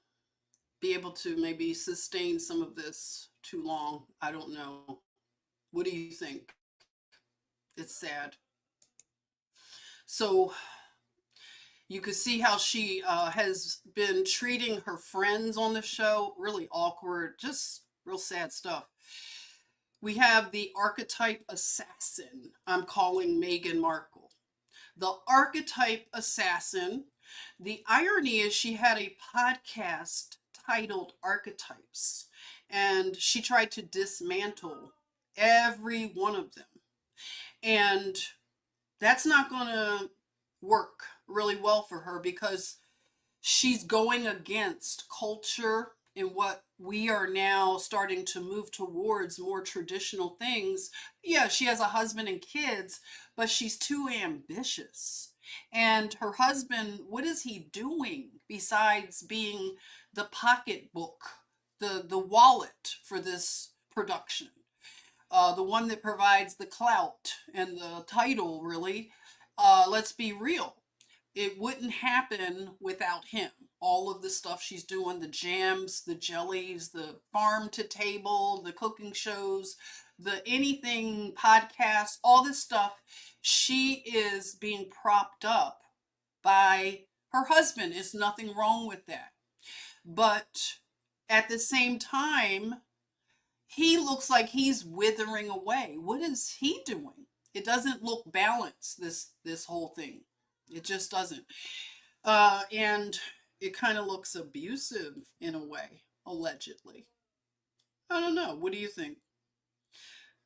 be able to maybe sustain some of this too long. I don't know. What do you think? It's sad. So you could see how she has been treating her friends on the show. Really awkward, just real sad stuff. We have the archetype assassin. I'm calling Meghan Markle. The archetype assassin. The irony is she had a podcast titled Archetypes, and she tried to dismantle every one of them. And that's not going to work really well for her because She's going against culture and what we are now starting to move towards, more traditional things. Yeah, she has a husband and kids, but she's too ambitious. And her husband, what is he doing besides being the pocketbook, the wallet for this production? The one that provides the clout and the title, really. Let's be real. It wouldn't happen without him. All of the stuff she's doing, the jams, the jellies, the farm to table, the cooking shows, the anything podcast, all this stuff, she is being propped up by her husband. Is nothing wrong with that. But at the same time, he looks like he's withering away. What is he doing? It doesn't look balanced, this whole thing. It just doesn't. And it kind of looks abusive in a way, allegedly. I don't know. What do you think?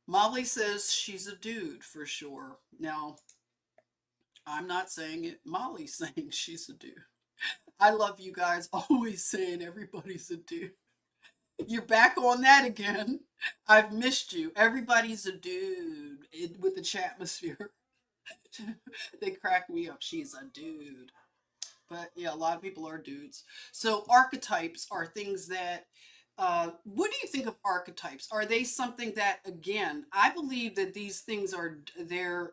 Molly says she's a dude for sure. Now, I'm not saying it. Molly's saying she's a dude. I love you guys always saying everybody's a dude. You're back on that again. I've missed you. Everybody's a dude with the chatmosphere. They crack me up. She's a dude. But yeah, a lot of people are dudes. So archetypes are things that, what do you think of archetypes? Are they something that, again, I believe that these things they're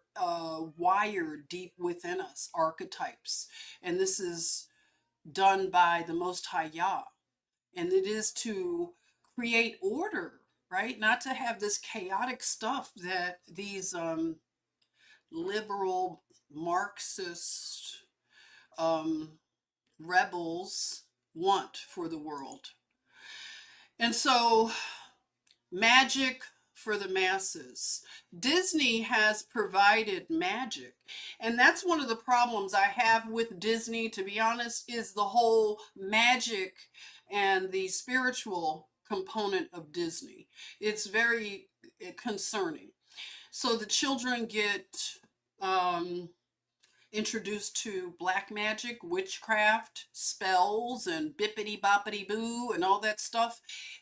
wired deep within us, archetypes. And this is done by the Most High Yah. And it is to create order, right? Not to have this chaotic stuff that these liberal Marxist rebels want for the world. And so, magic for the masses. Disney has provided magic. And that's one of the problems I have with Disney, to be honest, is the whole magic and the spiritual component of Disney. It's very concerning. So the children get introduced to black magic, witchcraft, spells, and bippity boppity boo, and all that stuff.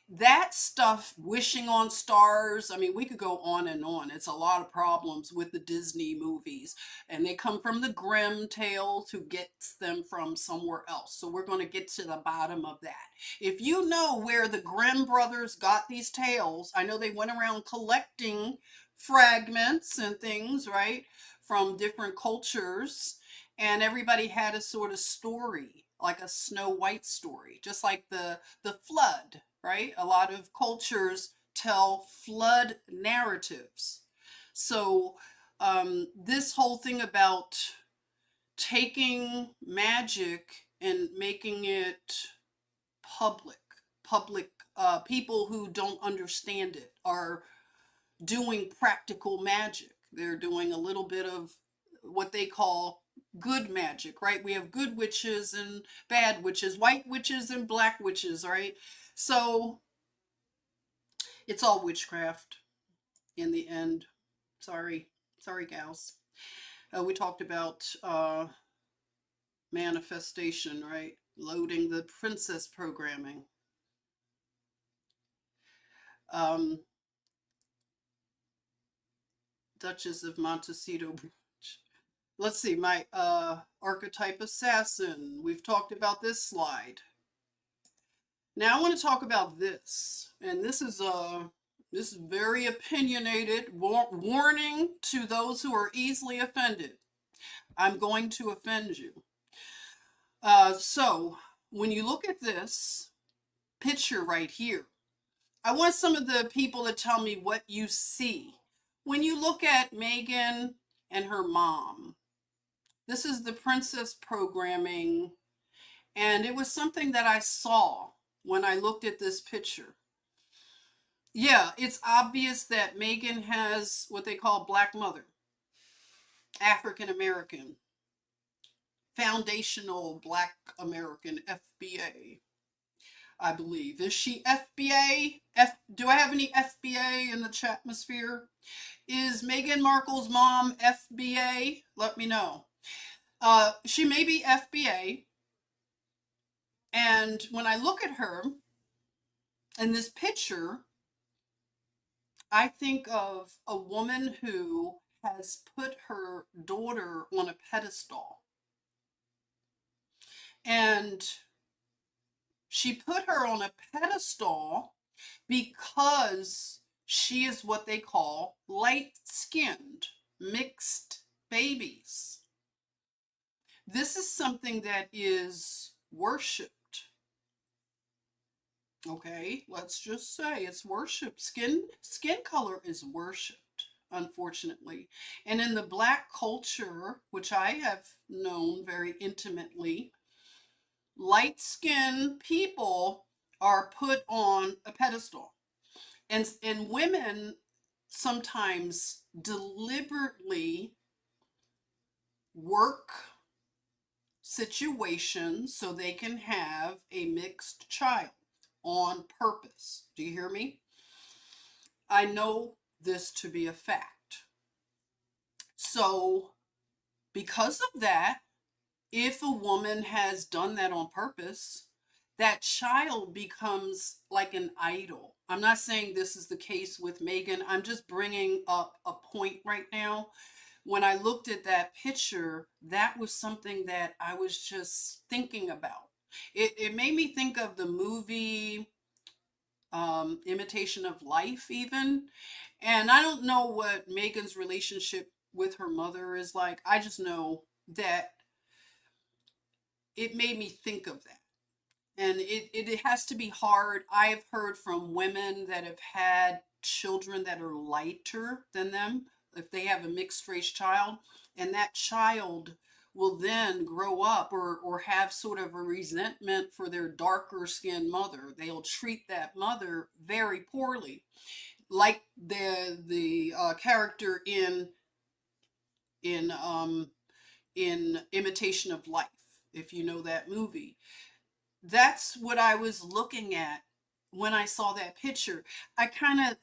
That stuff, wishing on stars, I mean, we could go on and on. It's a lot of problems with the Disney movies, and they come from the Grimm tales, who gets them from somewhere else. So we're going to get to the bottom of that. If you know where the Grimm brothers got these tales, I know they went around collecting fragments and things, right, from different cultures, and everybody had a sort of story, like a Snow White story, just like the flood, right? A lot of cultures tell flood narratives. So this whole thing about taking magic and making it public, people who don't understand it are doing practical magic. They're doing a little bit of what they call good magic, right? We have good witches and bad witches, white witches and black witches, right? So it's all witchcraft in the end. Sorry, gals. We talked about manifestation, right? Loading the princess programming. Duchess of Montecito. Let's see, my archetype assassin. We've talked about this slide. Now I want to talk about this, and this is very opinionated. Warning to those who are easily offended. I'm going to offend you. So when you look at this picture right here, I want some of the people to tell me what you see. When you look at Megan and her mom, this is the princess programming, and it was something that I saw when I looked at this picture. Yeah, it's obvious that Megan has what they call Black mother, African American, foundational Black American, FBA, I believe. Is she FBA? Do I have any FBA in the chatmosphere? Is Meghan Markle's mom FBA? Let me know. She may be FBA. And when I look at her in this picture, I think of a woman who has put her daughter on a pedestal. And she put her on a pedestal because she is what they call light-skinned, mixed babies. This is something that is worshiped. Okay, let's just say it's worshiped. Skin color is worshiped, unfortunately. And in the Black culture, which I have known very intimately, light-skinned people are put on a pedestal. And women sometimes deliberately work situations so they can have a mixed child on purpose. Do you hear me? I know this to be a fact. So, because of that, if a woman has done that on purpose, that child becomes like an idol. I'm not saying this is the case with Megan. I'm just bringing up a point right now. When I looked at that picture, that was something that I was just thinking about. It made me think of the movie Imitation of Life, even. And I don't know what Megan's relationship with her mother is like. I just know that it made me think of that. And it has to be hard. I've heard from women that have had children that are lighter than them, if they have a mixed race child, and that child will then grow up or have sort of a resentment for their darker skinned mother. They'll treat that mother very poorly, like the character in um in Imitation of Life, if you know that movie. That's what I was looking at when I saw that picture. I kind of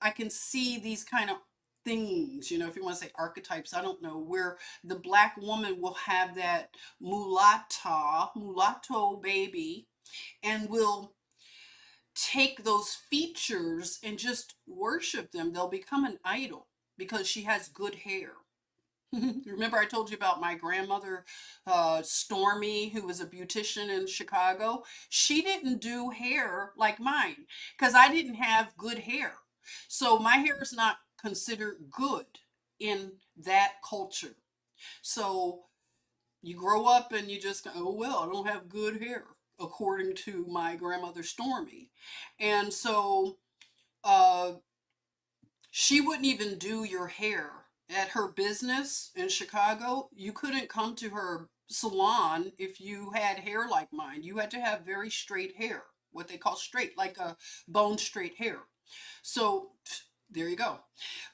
I can see these kind of things, you know, if you want to say archetypes, I don't know, where the Black woman will have that mulatto baby, and will take those features and just worship them. They'll become an idol because she has good hair. Remember I told you about my grandmother, Stormy, who was a beautician in Chicago? She didn't do hair like mine because I didn't have good hair. So my hair is not considered good in that culture. So you grow up and you just go, oh, well, I don't have good hair, according to my grandmother, Stormy. And so uh, she wouldn't even do your hair at her business in Chicago. You couldn't come to her salon if you had hair like mine. You had to have very straight hair, what they call straight, like a bone straight hair. So there you go.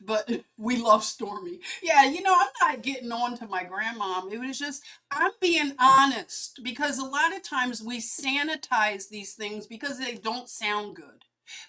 But we love Stormy. Yeah, you know, I'm not getting on to my grandmom. It was just, I'm being honest, because a lot of times we sanitize these things because they don't sound good.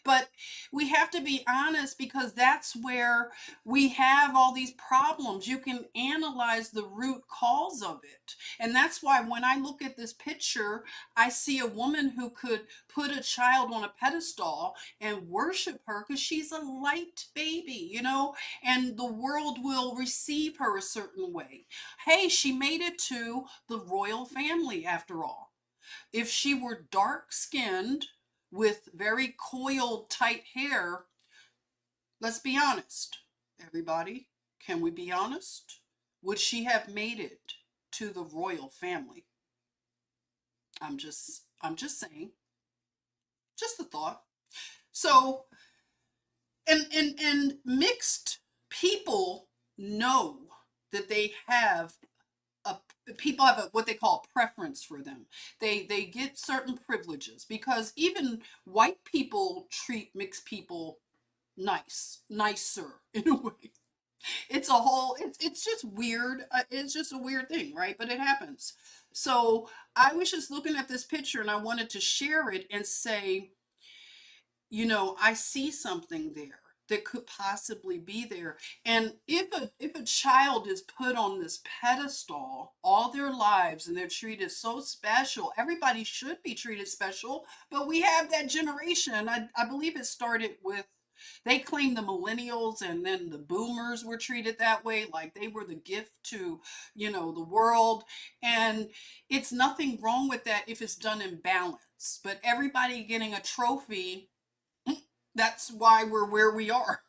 But we have to be honest, because that's where we have all these problems. You can analyze the root cause of it. And that's why when I look at this picture, I see a woman who could put a child on a pedestal and worship her because she's a light baby, you know, and the world will receive her a certain way. Hey, she made it to the royal family after all. If she were dark skinned with very coiled, tight hair, let's be honest, everybody. Can we be honest? Would she have made it to the royal family? I'm just saying. Just a thought. So, and mixed people know that they have a people have what they call a preference for them. They get certain privileges because even white people treat mixed people nicer in a way. It's a whole it's just weird. It's just a weird thing, right? But it happens. So I was just looking at this picture and I wanted to share it and say, you know, I see something there. that could possibly be there. And if a child is put on this pedestal all their lives and they're treated so special, everybody should be treated special. But we have that generation. I believe it started with, they claim the millennials and then the boomers were treated that way, like they were the gift to, the world. And it's nothing wrong with that if it's done in balance. But everybody getting a trophy, that's why we're where we are.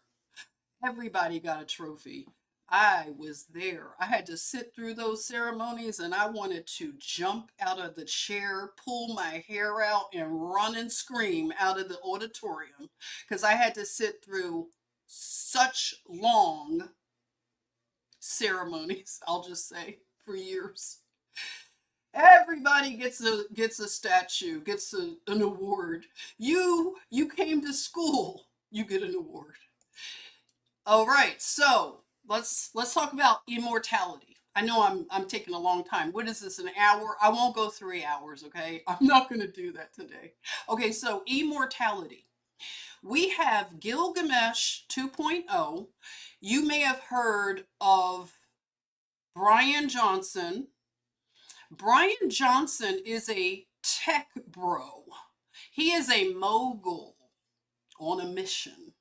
Everybody got a trophy. I was there. I had to sit through those ceremonies and I wanted to jump out of the chair, pull my hair out, and run and scream out of the auditorium because I had to sit through such long ceremonies, I'll just say, for years. Everybody gets a statue, gets an award. You came to school, you get an award. All right, so let's talk about immortality. I know I'm taking a long time. What is this, an hour? I won't go 3 hours, okay? I'm not going to do that today. Okay, so immortality. We have Gilgamesh 2.0. You may have heard of Brian Johnson. Brian Johnson is a tech bro. He is a mogul on a mission.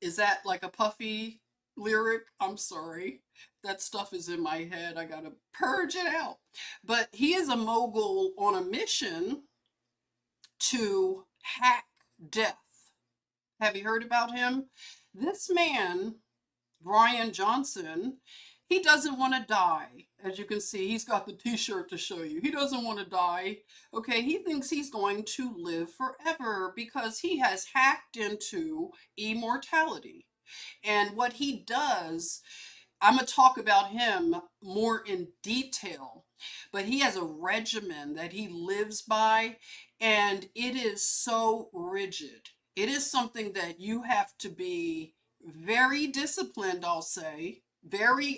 Is that like a Puffy lyric? I'm sorry. That stuff is in my head. I gotta purge it out. But he is a mogul on a mission to hack death. Have you heard about him? This man, Brian Johnson, he doesn't want to die. As you can see, he's got the t-shirt to show you. He doesn't want to die. Okay, he thinks he's going to live forever because he has hacked into immortality. And what he does, I'm going to talk about him more in detail, but he has a regimen that he lives by, and it is so rigid. It is something that you have to be very disciplined, I'll say,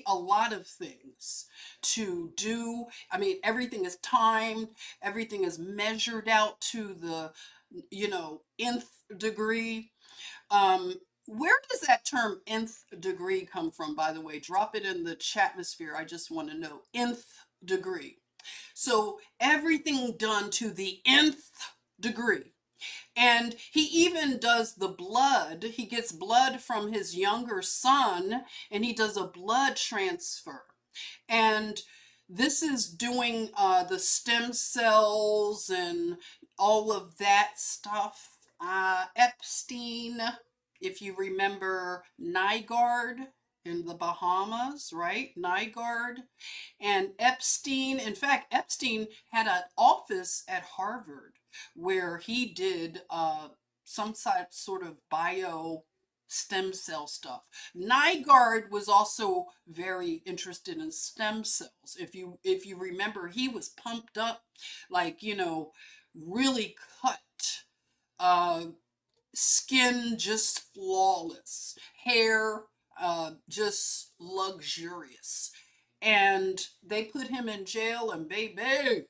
a lot of things to do. I mean, everything is timed, everything is measured out to the, nth degree. Where does that term nth degree come from, by the way? Drop it in the chatmosphere. I just want to know. Nth degree. So everything done to the nth degree. And he even does the blood. He gets blood from his younger son and he does a blood transfer. And this is doing the stem cells and all of that stuff. Epstein, if you remember Nygaard in the Bahamas, right? Nygaard and Epstein. In fact, Epstein had an office at Harvard where he did some sort of bio stem cell stuff. Nygaard was also very interested in stem cells. If you remember, he was pumped up, like, really cut. Skin just flawless, hair just luxurious. And they put him in jail, and baby,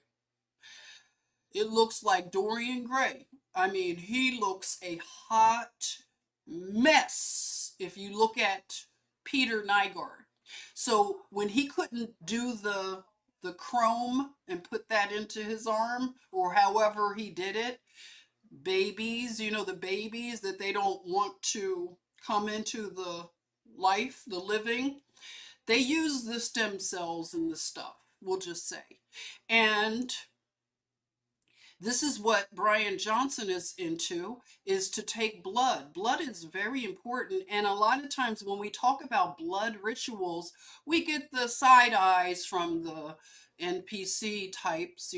it looks like Dorian Gray. I mean, he looks a hot mess if you look at Peter Nygaard. So when he couldn't do the chrome and put that into his arm, or however he did it, babies, the babies that they don't want to come into the life, the living, they use the stem cells and the stuff, we'll just say. And this is what Brian Johnson is into, is to take blood. Blood is very important. And a lot of times when we talk about blood rituals, we get the side eyes from the NPC types,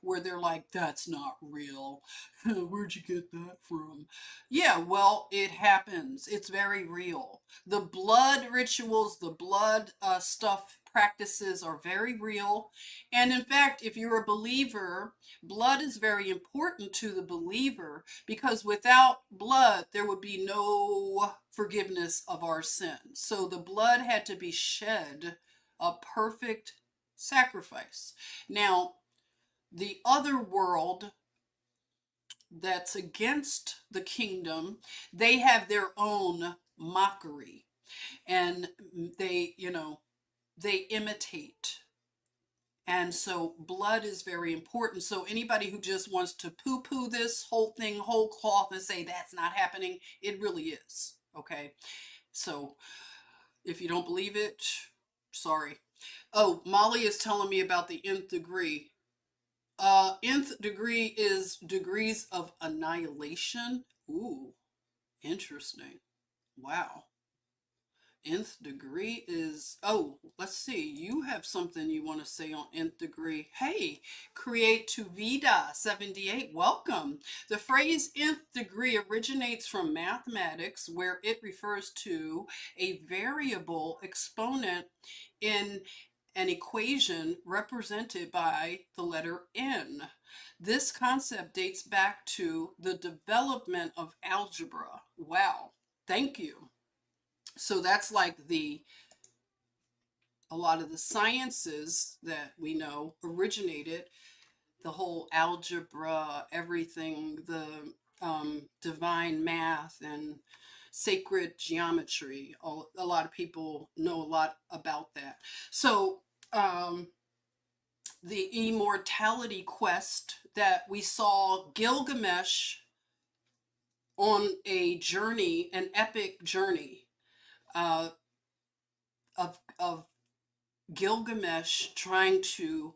where they're like, that's not real. Where'd you get that from? Yeah, well, it happens. It's very real. The blood rituals, the blood stuff practices are very real. And in fact, if you're a believer, blood is very important to the believer, because without blood, there would be no forgiveness of our sins. So the blood had to be shed, a perfect sacrifice. Now, the other world, that's against the kingdom, they have their own mockery, and they, they imitate. And so blood is very important. So anybody who just wants to poo-poo this whole thing, whole cloth, and say that's not happening, it really is. Okay. So if you don't believe it, sorry. Oh, Molly is telling me about the nth degree. Nth degree is degrees of annihilation. Ooh, interesting. Wow. Nth degree is, oh, let's see, you have something you want to say on nth degree. Hey, Create to Vida 78, welcome. The phrase nth degree originates from mathematics, where it refers to a variable exponent in an equation represented by the letter n. This concept dates back to the development of algebra. Wow, thank you. So that's like a lot of the sciences that we know originated, the whole algebra, everything, the divine math and sacred geometry. A lot of people know a lot about that. So the immortality quest that we saw Gilgamesh on a journey, an epic journey, of Gilgamesh trying to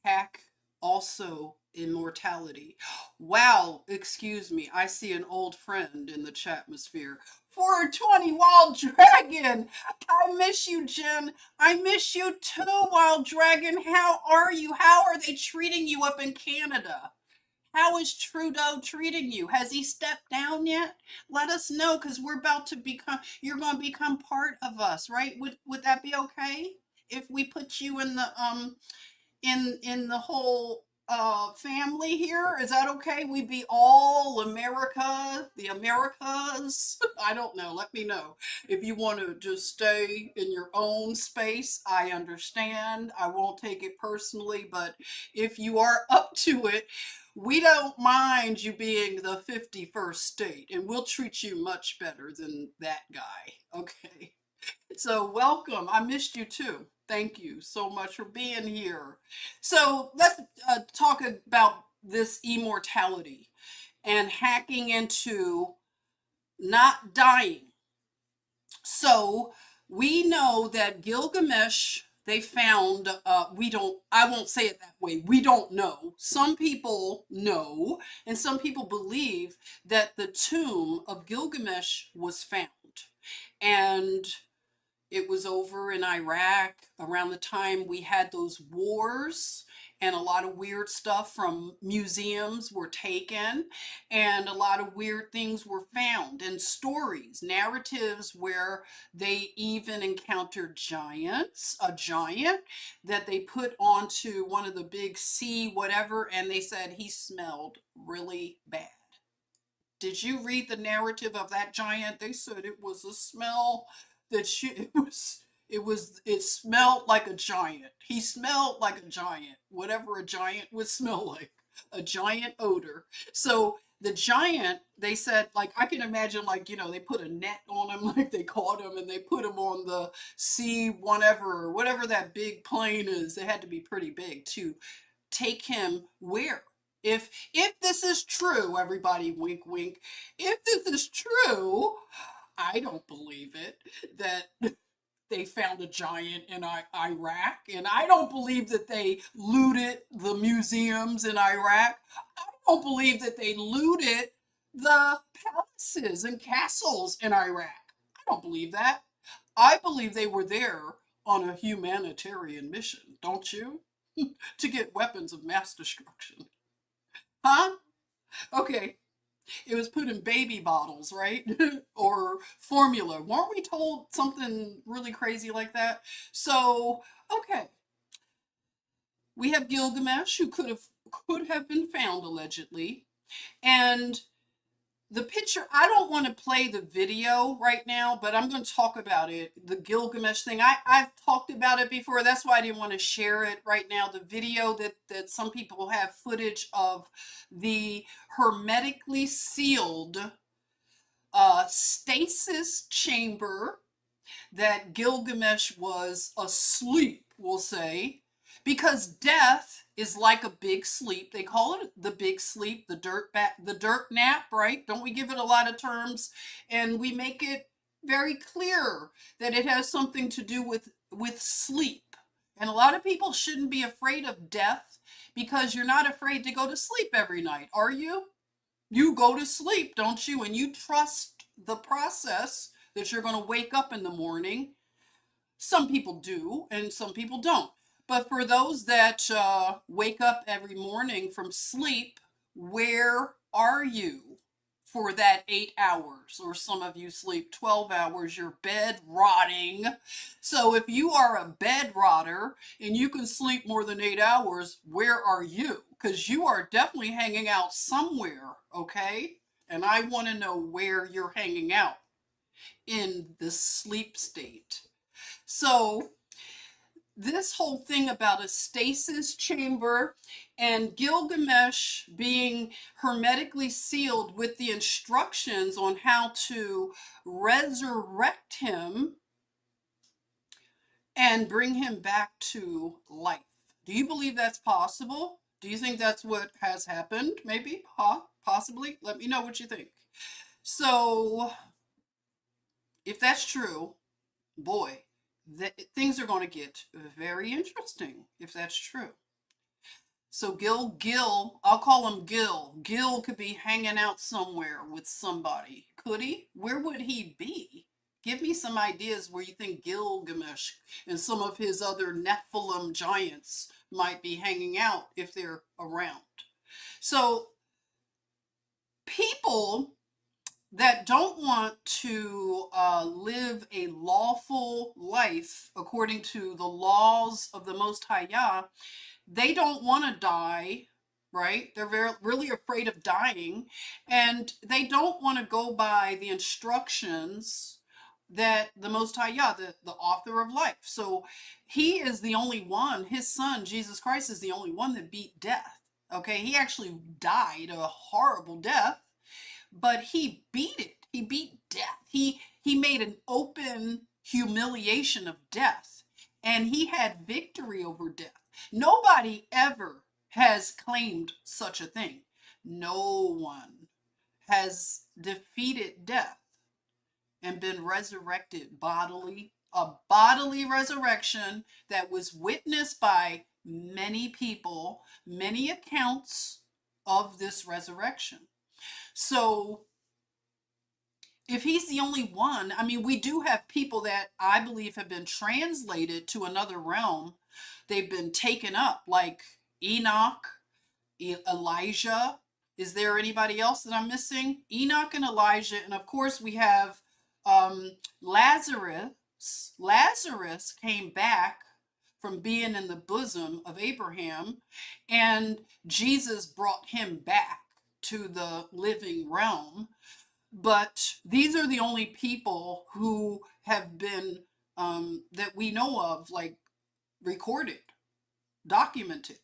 hack also immortality. Wow, excuse me, I see an old friend in the chatmosphere. 420 Wild Dragon, I miss you, Jen. I miss you too, Wild Dragon. How are you? How are they treating you up in Canada? How is Trudeau treating you? Has he stepped down yet? Let us know, because we're about to become, you're going to become part of us, right? Would that be okay if we put you in the in the whole family here? Is that okay? We be all America, the Americas. I don't know. Let me know if you want to just stay in your own space. I understand. I won't take it personally, but if you are up to it, we don't mind you being the 51st state, and we'll treat you much better than that guy. Okay. So welcome. I missed you too. Thank you so much for being here. So let's talk about this immortality and hacking into not dying. So we know that Gilgamesh, they found, I won't say it that way. We don't know. Some people know, and some people believe that the tomb of Gilgamesh was found. And it was over in Iraq around the time we had those wars, and a lot of weird stuff from museums were taken, and a lot of weird things were found, and stories, narratives where they even encountered giants, a giant that they put onto one of the big sea whatever, and they said he smelled really bad. Did you read the narrative of that giant? They said it was a smell that it smelled like a giant. He smelled like a giant, whatever a giant would smell like, a giant odor. So the giant, they said, like, I can imagine, like, they put a net on him, like they caught him and they put him on the sea, whatever that big plane is. It had to be pretty big to take him where? If this is true, everybody, wink wink, if this is true, I don't believe it that they found a giant in Iraq, and I don't believe that they looted the museums in Iraq. I don't believe that they looted the palaces and castles in Iraq. I don't believe that. I believe they were there on a humanitarian mission, don't you? To get weapons of mass destruction. Huh? Okay. It was put in baby bottles, right? Or formula. Weren't we told something really crazy like that? So, okay. We have Gilgamesh, who could have been found allegedly, and the picture, I don't want to play the video right now, but I'm going to talk about it. The Gilgamesh thing. I've talked about it before. That's why I didn't want to share it right now. The video that some people have footage of the hermetically sealed stasis chamber that Gilgamesh was asleep, we'll say, because death is like a big sleep. They call it the big sleep, the dirt nap, right? Don't we give it a lot of terms, and we make it very clear that it has something to do with sleep. And a lot of people shouldn't be afraid of death because you're not afraid to go to sleep every night, are you? You go to sleep, don't you? And you trust the process that you're going to wake up in the morning. Some people do, and some people don't. But for those that wake up every morning from sleep, where are you for that 8 hours? Or some of you sleep 12 hours, you're bed rotting. So if you are a bed rotter and you can sleep more than 8 hours, where are you? Because you are definitely hanging out somewhere, okay? And I want to know where you're hanging out in the sleep state. So this whole thing about a stasis chamber and Gilgamesh being hermetically sealed with the instructions on how to resurrect him and bring him back to life. Do you believe that's possible? Do you think that's what has happened? Maybe? Possibly? Let me know what you think. So, if that's true, boy, things are going to get very interesting if that's true. So Gil, I'll call him Gil. Gil could be hanging out somewhere with somebody. Could he? Where would he be? Give me some ideas where you think Gilgamesh and some of his other Nephilim giants might be hanging out if they're around. So people that don't want to live a lawful life according to the laws of the Most High Yah, they don't want to die, right? They're really afraid of dying, and they don't want to go by the instructions that the Most High Yah, the author of life. So he is the only one, his son, Jesus Christ, is the only one that beat death. Okay, he actually died a horrible death, but he beat it. He beat death. He made an open humiliation of death, and he had victory over death. Nobody ever has claimed such a thing. No one has defeated death and been resurrected bodily, a bodily resurrection that was witnessed by many people, many accounts of this resurrection. So if he's the only one, I mean, we do have people that I believe have been translated to another realm. They've been taken up, like Enoch, Elijah. Is there anybody else that I'm missing? Enoch and Elijah. And of course, we have Lazarus. Lazarus came back from being in the bosom of Abraham, and Jesus brought him back to the living realm. But these are the only people who have been, that we know of, like recorded, documented,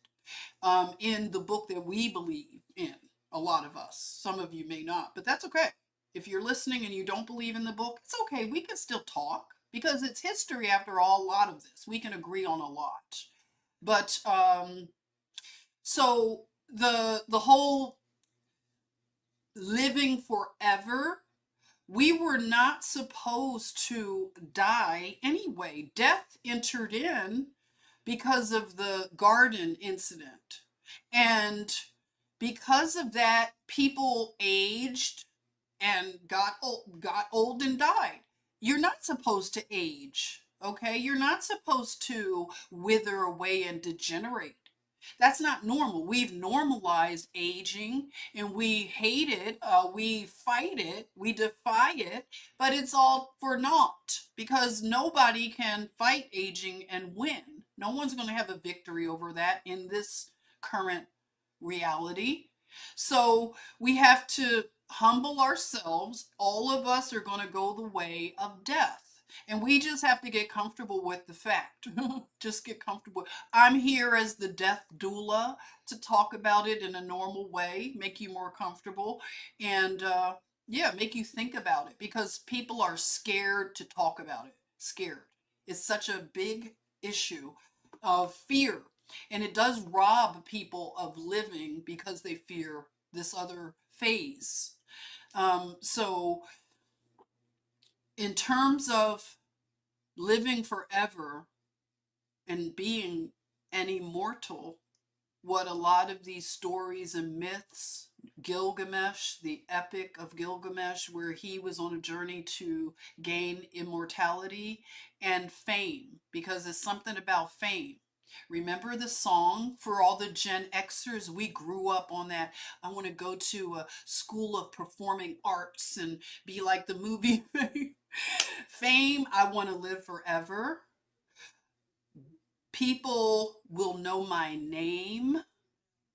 in the book that we believe in, a lot of us. Some of you may not, but that's okay. If you're listening and you don't believe in the book, it's okay. We can still talk because it's history after all, a lot of this. We can agree on a lot. But, so the whole living forever, we were not supposed to die anyway. Death entered in because of the garden incident. And because of that, people aged and got old and died. You're not supposed to age, okay? You're not supposed to wither away and degenerate. That's not normal. We've normalized aging and we hate it, we fight it, we defy it, but it's all for naught because nobody can fight aging and win. No one's going to have a victory over that in this current reality. So we have to humble ourselves. All of us are going to go the way of death. And we just have to get comfortable with the fact. Just get comfortable. I'm here as the death doula to talk about it in a normal way, make you more comfortable, and yeah, make you think about it because people are scared to talk about it. Scared. It's such a big issue of fear. And it does rob people of living because they fear this other phase. So, in terms of living forever and being an immortal, what a lot of these stories and myths, Gilgamesh, the epic of Gilgamesh, where he was on a journey to gain immortality and fame, because it's something about fame. Remember the song for all the Gen Xers? We grew up on that. I want to go to a school of performing arts and be like the movie Fame. I want to live forever. People will know my name.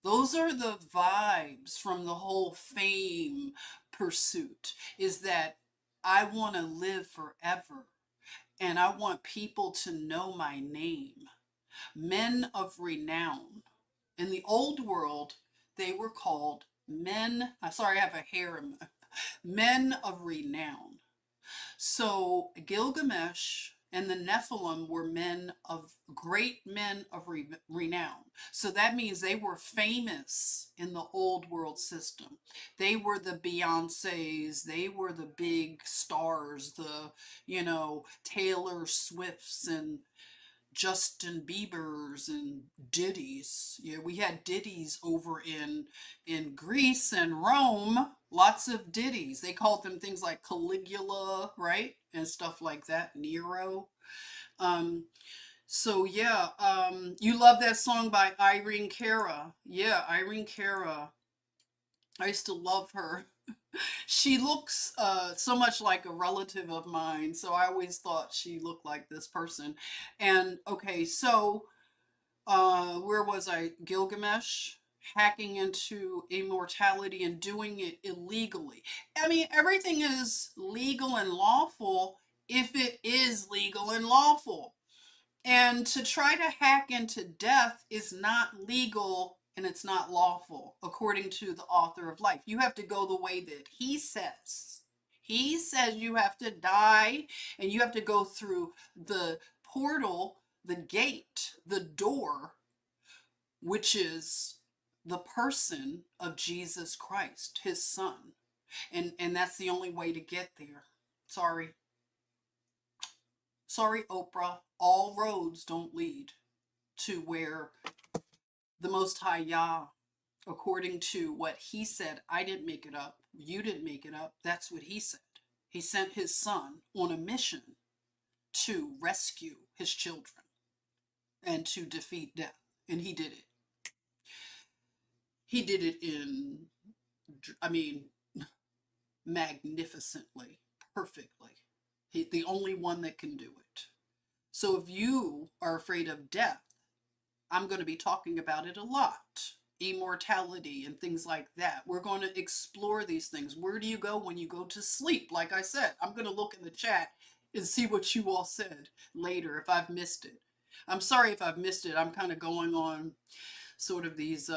Those are the vibes from the whole fame pursuit, is that I want to live forever and I want people to know my name. Men of renown. In the old world, they were called men. Sorry, I have a hair. Men of renown. So Gilgamesh and the Nephilim were great men of renown. So that means they were famous in the old world system. They were the Beyoncés, they were the big stars, the, Taylor Swifts and Justin Bieber's and Diddy's. Yeah, we had Diddy's over in Greece and Rome. Lots of Diddy's. They called them things like Caligula, right? And stuff like that. Nero. Um, so yeah, you love that song by Irene Cara. Yeah, Irene Cara. I used to love her. She looks so much like a relative of mine, so I always thought she looked like this person. And okay, so where was I? Gilgamesh hacking into immortality and doing it illegally. I mean, everything is legal and lawful if it is legal and lawful. And to try to hack into death is not legal and it's not lawful, according to the author of life. You have to go the way that he says. He says you have to die and you have to go through the portal, the gate, the door, which is the person of Jesus Christ, his son. And that's the only way to get there. Sorry. Sorry, Oprah. All roads don't lead to where the Most High Yah, according to what he said, I didn't make it up, you didn't make it up, that's what he said. He sent his son on a mission to rescue his children and to defeat death. And he did it. He did it magnificently, perfectly. The only one that can do it. So if you are afraid of death, I'm going to be talking about it a lot. Immortality and things like that. We're going to explore these things. Where do you go when you go to sleep? Like I said, I'm going to look in the chat and see what you all said later if I've missed it. I'm sorry if I've missed it. I'm kind of going on sort of these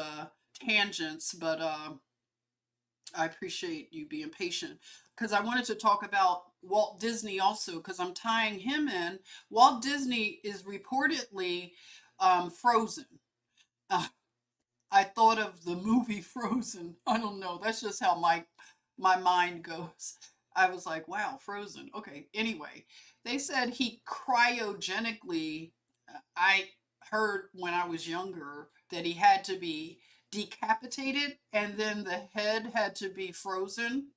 tangents, but I appreciate you being patient because I wanted to talk about Walt Disney also because I'm tying him in. Walt Disney is reportedly frozen. I thought of the movie Frozen. I don't know. That's just how my mind goes. I was like, wow, Frozen. Okay. Anyway, they said he cryogenically. I heard when I was younger that he had to be decapitated and then the head had to be frozen.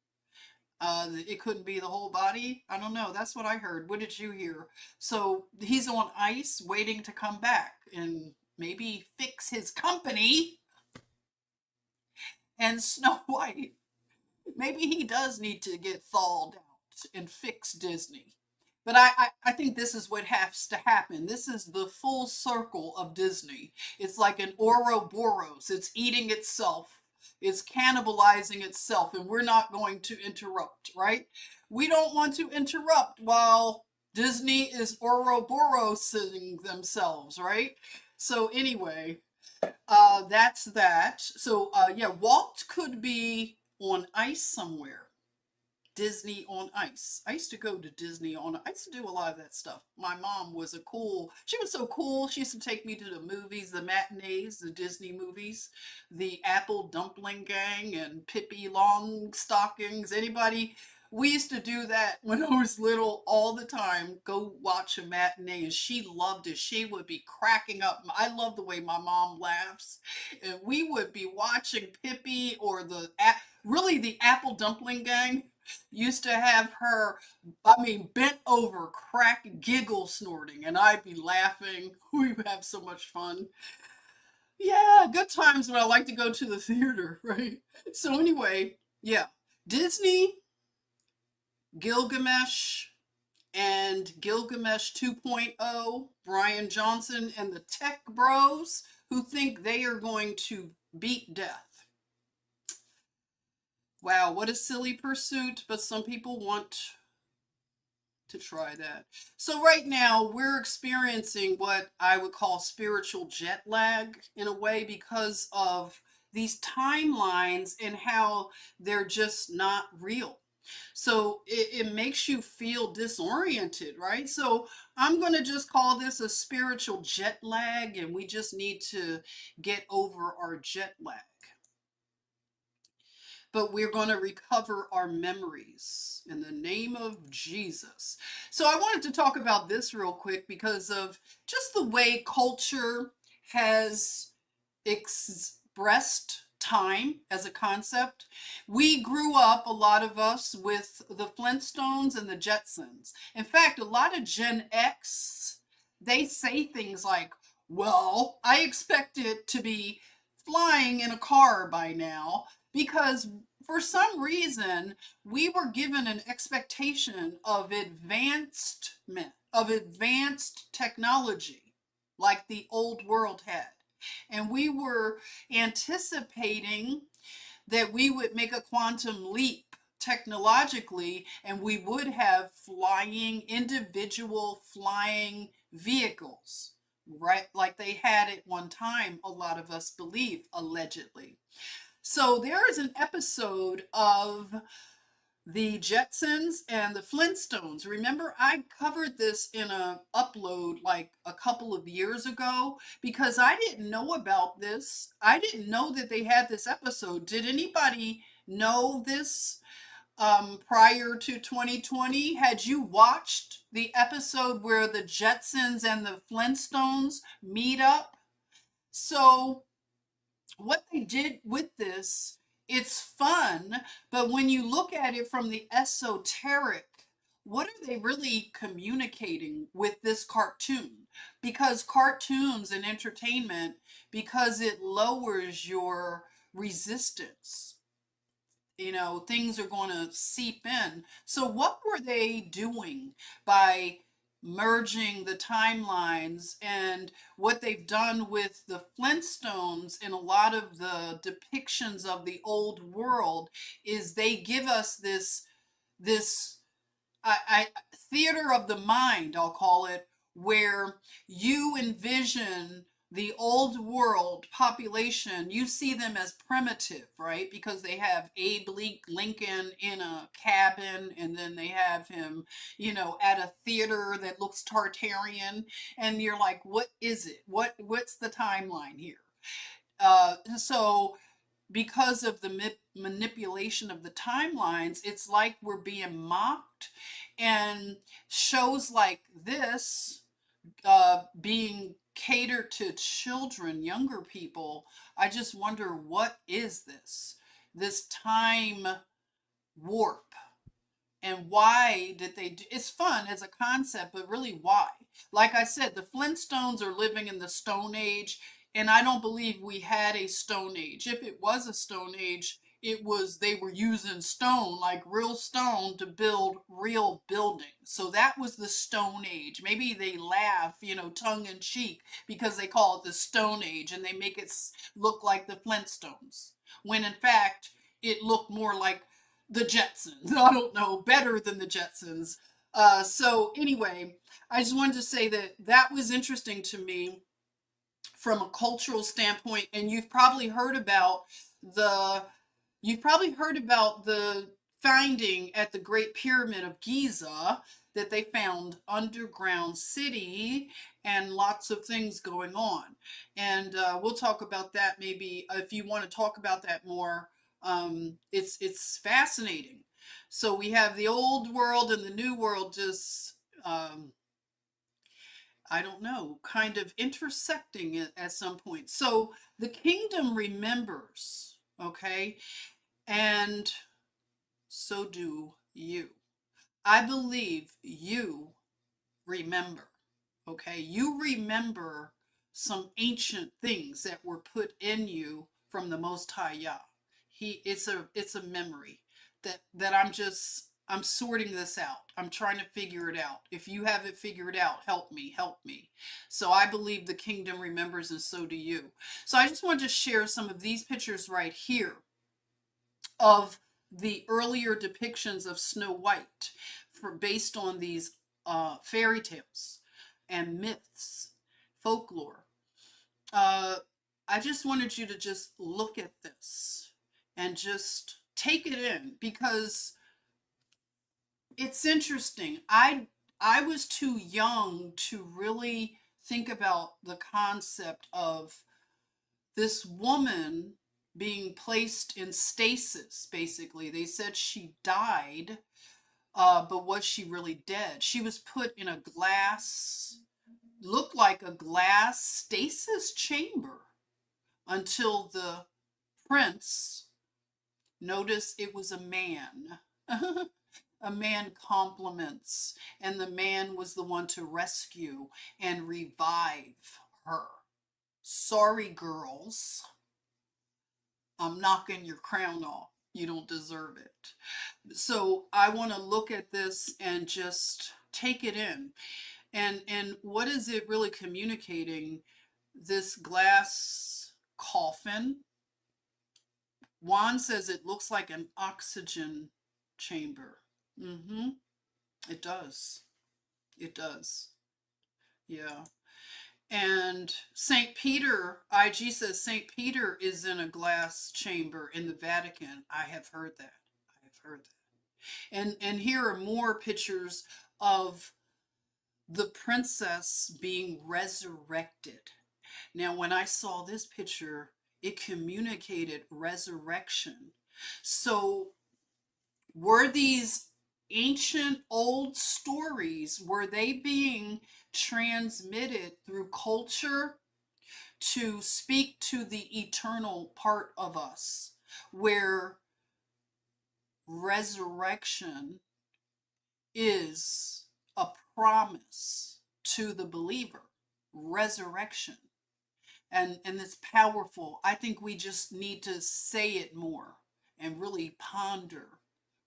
It couldn't be the whole body. I don't know. That's what I heard. What did you hear? So he's on ice waiting to come back and maybe fix his company. And Snow White, maybe he does need to get thawed out and fix Disney. But I think this is what has to happen. This is the full circle of Disney. It's like an Ouroboros. It's eating itself. is cannibalizing itself, and we're not going to interrupt, right? We don't want to interrupt while Disney is Ouroborosing themselves, right? So anyway, that's that. So yeah, Walt could be on ice somewhere. Disney on Ice. I used to go to Disney on, I used to do a lot of that stuff. My mom was she was so cool. She used to take me to the movies, the matinees, the Disney movies, the Apple Dumpling Gang and Pippi Longstockings. Anybody? We used to do that when I was little all the time. Go watch a matinee, and she loved it. She would be cracking up. I love the way my mom laughs. And we would be watching Pippi or really the Apple Dumpling Gang used to have her, I mean, bent over, crack, giggle, snorting, and I'd be laughing. We would have so much fun. Yeah, good times when I like to go to the theater, right? So anyway, yeah, Disney, Gilgamesh, and Gilgamesh 2.0, Brian Johnson, and the tech bros who think they are going to beat death. Wow, what a silly pursuit, but some people want to try that. So right now we're experiencing what I would call spiritual jet lag in a way because of these timelines and how they're just not real. So it makes you feel disoriented, right? So I'm going to just call this a spiritual jet lag, and we just need to get over our jet lag. But we're going to recover our memories in the name of Jesus. So I wanted to talk about this real quick because of just the way culture has expressed time as a concept. We grew up, a lot of us, with the Flintstones and the Jetsons. In fact, a lot of Gen X, they say things like, well, I expect it to be flying in a car by now, because for some reason we were given an expectation of advanced technology like the old world had, and we were anticipating that we would make a quantum leap technologically and we would have individual flying vehicles, right, like they had at one time, a lot of us believe, allegedly. So there is an episode of the Jetsons and the Flintstones. Remember, I covered this in a upload like a couple of years ago because I didn't know about this. I didn't know that they had this episode. Did anybody know this prior to 2020? Had you watched the episode where the Jetsons and the Flintstones meet up? So what they did with this, it's fun, but when you look at it from the esoteric, what are they really communicating with this cartoon? Because cartoons and entertainment, because it lowers your resistance, things are going to seep in. So what were they doing by merging the timelines? And what they've done with the Flintstones in a lot of the depictions of the old world is they give us this theater of the mind, I'll call it, where you envision the old world population. You see them as primitive, right? Because they have Abe Lincoln in a cabin, and then they have him, at a theater that looks Tartarian, and you're like, what is it? What's the timeline here? So because of the manipulation of the timelines, it's like we're being mocked. And shows like this, being catered to children, younger people, I just wonder, what is this time warp? And why did they do it's fun as a concept, but really why? Like I said, the Flintstones are living in the Stone Age, and I don't believe we had a Stone Age. If it was a Stone Age, they were using stone, like real stone, to build real buildings. So that was the Stone Age. Maybe they laugh, tongue in cheek, because they call it the Stone Age and they make it look like the Flintstones, when in fact it looked more like the Jetsons. I don't know, better than the Jetsons. So anyway, I just wanted to say that was interesting to me from a cultural standpoint. And the you've probably heard about the finding at the Great Pyramid of Giza, that they found underground city and lots of things going on. And we'll talk about that maybe if you want to talk about that more. It's fascinating. So we have the old world and the new world just I don't know, kind of intersecting at some point. So the kingdom remembers, okay? And so do you. I believe you remember, okay? You remember some ancient things that were put in you from the Most High Yah. It's a memory that I'm sorting this out. I'm trying to figure it out. If you have it figured out, help me, help me. So I believe the kingdom remembers, and so do you. So I just wanted to share some of these pictures right here of the earlier depictions of Snow White, based on these fairy tales and myths, folklore. I just wanted you to just look at this and just take it in, because it's interesting. I was too young to really think about the concept of this woman being placed in stasis. Basically, they said she died, but was she really dead? She was put in a looked like a glass stasis chamber, until the prince, notice it was a man, a man, compliments, and the man was the one to rescue and revive her. Sorry, girls, I'm knocking your crown off. You don't deserve it. So I want to look at this and just take it in. And what is it really communicating? This glass coffin. Juan says it looks like an oxygen chamber. It does. It does. Yeah. And St. Peter, IG says St. Peter is in a glass chamber in the Vatican. I have heard that. I have heard that. And here are more pictures of the princess being resurrected. Now, when I saw this picture, it communicated resurrection. So were these ancient old stories, were they being transmitted through culture to speak to the eternal part of us, where resurrection is a promise to the believer? Resurrection. And it's powerful. I think we just need to say it more and really ponder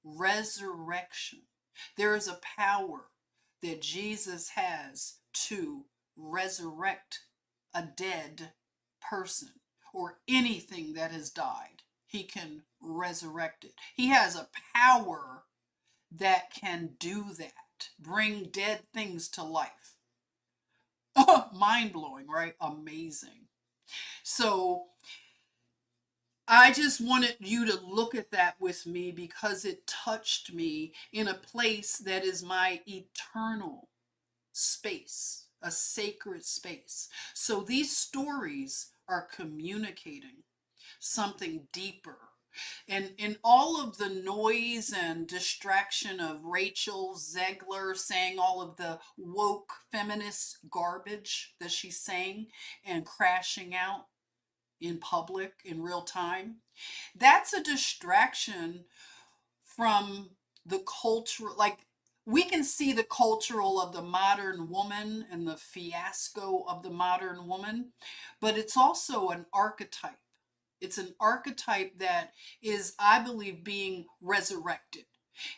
resurrection. There is a power that Jesus has to resurrect a dead person or anything that has died. He can resurrect it. He has a power that can do that, bring dead things to life. Mind-blowing, right? Amazing. So I just wanted you to look at that with me, because it touched me in a place that is my eternal space, a sacred space. So these stories are communicating something deeper. And in all of the noise and distraction of Rachel Zegler saying all of the woke feminist garbage that she's saying and crashing out in public in real time, that's a distraction from the culture. Like, we can see the cultural of the modern woman and the fiasco of the modern woman, but it's also an archetype. It's an archetype that is, I believe, being resurrected.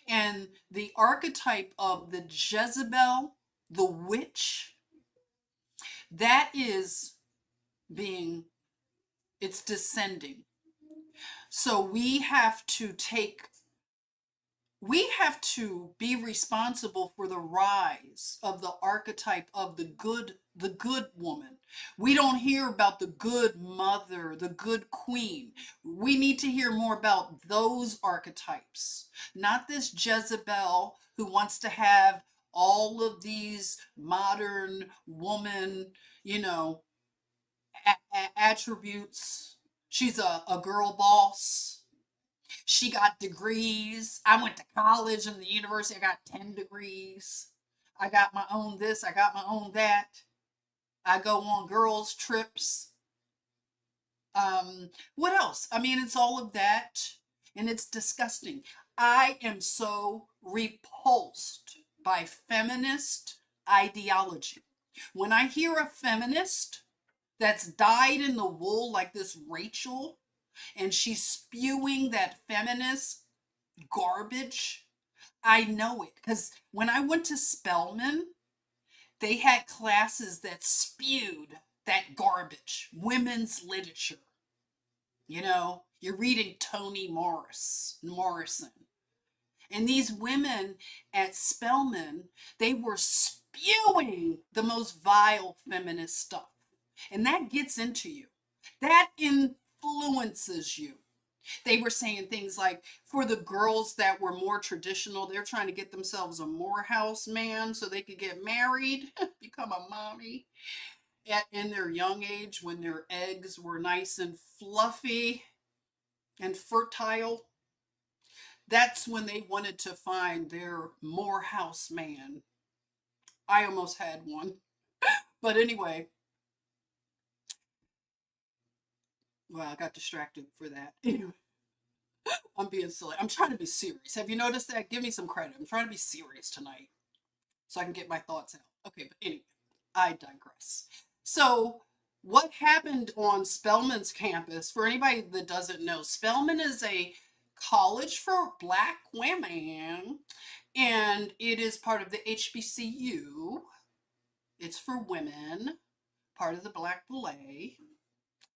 And the archetype of the Jezebel, the witch, that is being, it's descending. So we have to be responsible for the rise of the archetype of the good woman. We don't hear about the good mother, the good queen. We need to hear more about those archetypes, not this Jezebel who wants to have all of these modern woman, you know, attributes. She's a girl boss. She got degrees. I went to college and the university. I got 10 degrees. I got my own this. I got my own that. I go on girls' trips. What else? I mean, it's all of that. And it's disgusting. I am so repulsed by feminist ideology. When I hear a feminist that's dyed in the wool like this Rachel, and she's spewing that feminist garbage, I know it. Because when I went to Spelman, they had classes that spewed that garbage, women's literature. You know, you're reading Toni Morrison. And these women at Spelman, they were spewing the most vile feminist stuff. And that gets into you. That influences you. They were saying things like, for the girls that were more traditional, they're trying to get themselves a Morehouse man so they could get married, become a mommy in their young age when their eggs were nice and fluffy and fertile. That's when they wanted to find their Morehouse man. I almost had one. But anyway, well, I got distracted for that. Anyway, I'm being silly. I'm trying to be serious. Have you noticed that? Give me some credit. I'm trying to be serious tonight so I can get my thoughts out. Okay, but anyway, I digress. So, what happened on Spelman's campus, for anybody that doesn't know, Spelman is a college for Black women, and it is part of the HBCU. It's for women, part of the Black Ballet,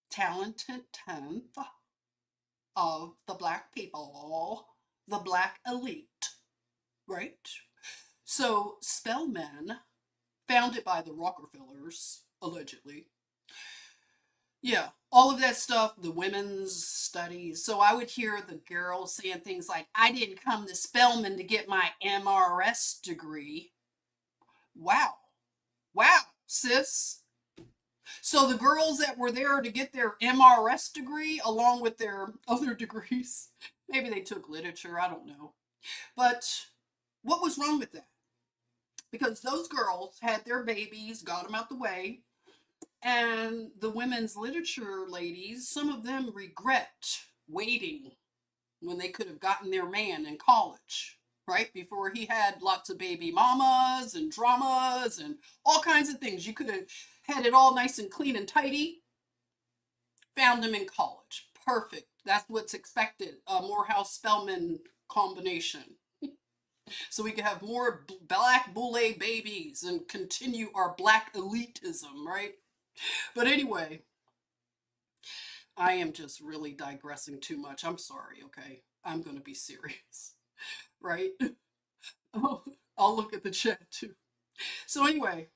talented 10th of the Black people, the Black elite, right? So Spelman, founded by the Rockefellers, allegedly. Yeah, all of that stuff, the women's studies. So I would hear the girls saying things like, I didn't come to Spelman to get my MRS degree. Wow. Wow, sis. So the girls that were there to get their MRS degree along with their other degrees, maybe they took literature, I don't know. But what was wrong with that? Because those girls had their babies, got them out the way, and the women's literature ladies, some of them regret waiting when they could have gotten their man in college, right? Before he had lots of baby mamas and dramas and all kinds of things. You could have had it all nice and clean and tidy. Found him in college. Perfect. That's what's expected. A Morehouse Spelman combination. So we could have more Black Boule babies and continue our Black elitism, right? But anyway, I am just really digressing too much. I'm sorry, okay? I'm going to be serious, right? Oh, I'll look at the chat too. So anyway,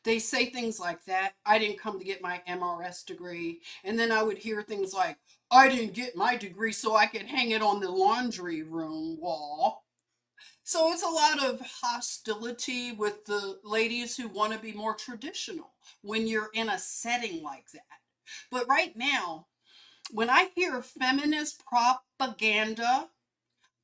they say things like that. I didn't come to get my MRS degree. And then I would hear things like, I didn't get my degree so I could hang it on the laundry room wall. So it's a lot of hostility with the ladies who want to be more traditional when you're in a setting like that. But right now, when I hear feminist propaganda,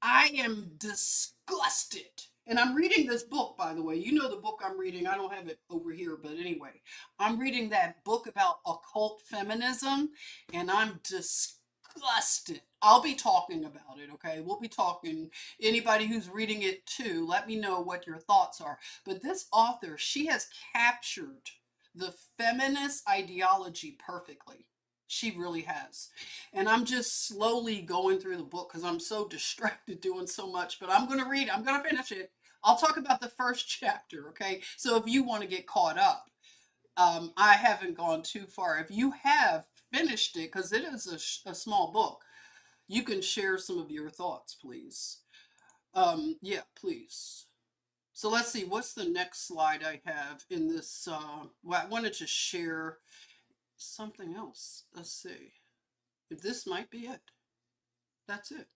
I am disgusted. And I'm reading this book, by the way. You know the book I'm reading. I don't have it over here, but anyway, I'm reading that book about occult feminism, and I'm disgusted. I'll be talking about it, okay? We'll be talking. Anybody who's reading it too, let me know what your thoughts are. But this author, she has captured the feminist ideology perfectly. She really has. And I'm just slowly going through the book because I'm so distracted doing so much. But I'm going to read it. I'm going to finish it. I'll talk about the first chapter, okay? So if you want to get caught up, I haven't gone too far. If you have finished it, because it is a small book, you can share some of your thoughts, please. Yeah, please. So let's see, what's the next slide I have in this? Well, I wanted to share something else. Let's see if this might be it. That's it.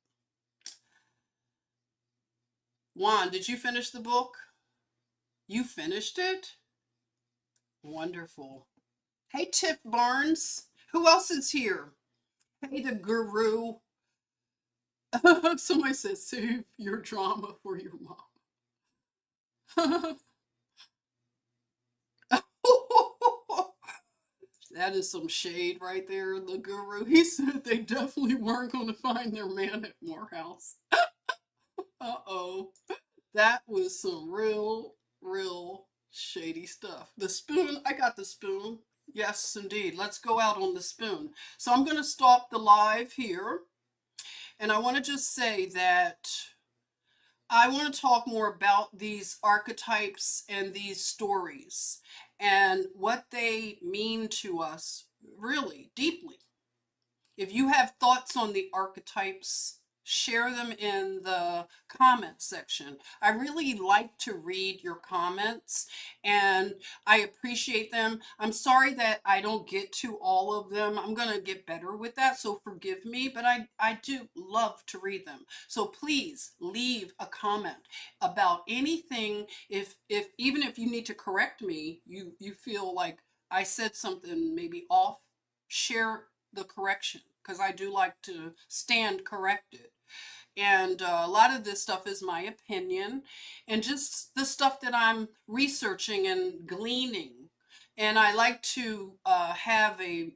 Juan, did you finish the book? You finished it? Wonderful. Hey, Tiff Barnes. Who else is here? Hey, the guru. Somebody says, save your drama for your mom. That is some shade right there, the guru. He said they definitely weren't going to find their man at Morehouse. Uh-oh. That was some real shady stuff. The spoon, I got the spoon. Yes, indeed. Let's go out on the spoon. So I'm going to stop the live here. And I want to just say that I want to talk more about these archetypes and these stories and what they mean to us really deeply. If you have thoughts on the archetypes, share them in the comment section. I really like to read your comments and I appreciate them. I'm sorry that I don't get to all of them. I'm going to get better with that, so forgive me, but I do love to read them. So please leave a comment about anything. Even if you need to correct me, you feel like I said something maybe off, share the correction, because I do like to stand corrected. And a lot of this stuff is my opinion and just the stuff that I'm researching and gleaning. And I like to have a,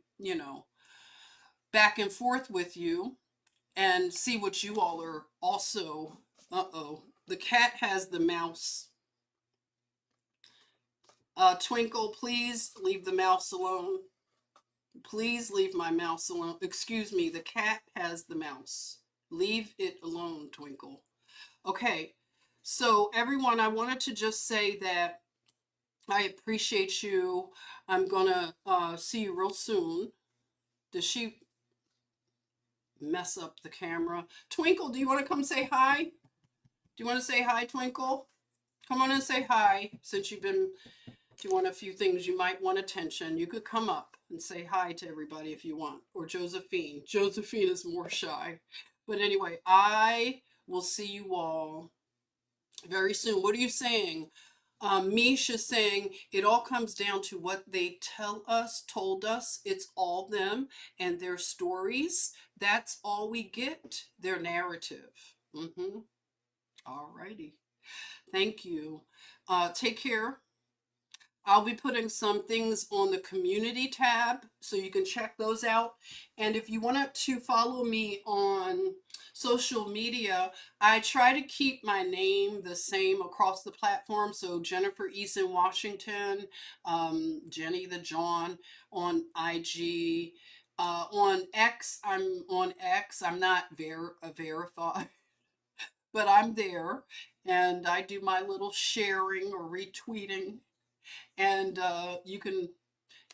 back and forth with you and see what you all are also. Uh-oh. The cat has the mouse. Twinkle, please leave the mouse alone. Please leave my mouse alone. Excuse me, the cat has the mouse. Leave it alone, Twinkle. Okay, so everyone, I wanted to just say that I appreciate you. I'm gonna see you real soon. Does she mess up the camera? Twinkle, do you want to come say hi? Do you want to say hi, Twinkle? Come on and say hi, since you've been doing a few things. You might want attention. You could come up and say hi to everybody if you want. Or Josephine. Josephine is more shy. But anyway, I will see you all very soon. What are you saying? Misha's saying it all comes down to what they told us. It's all them and their stories. That's all we get, their narrative. All righty. Thank you. Take care. I'll be putting some things on the community tab so you can check those out. And if you wanted to follow me on social media, I try to keep my name the same across the platform. So Jennifer Eason Washington, Jenny the John on IG. On X, I'm on X. I'm not verified, but I'm there. And I do my little sharing or retweeting. And you can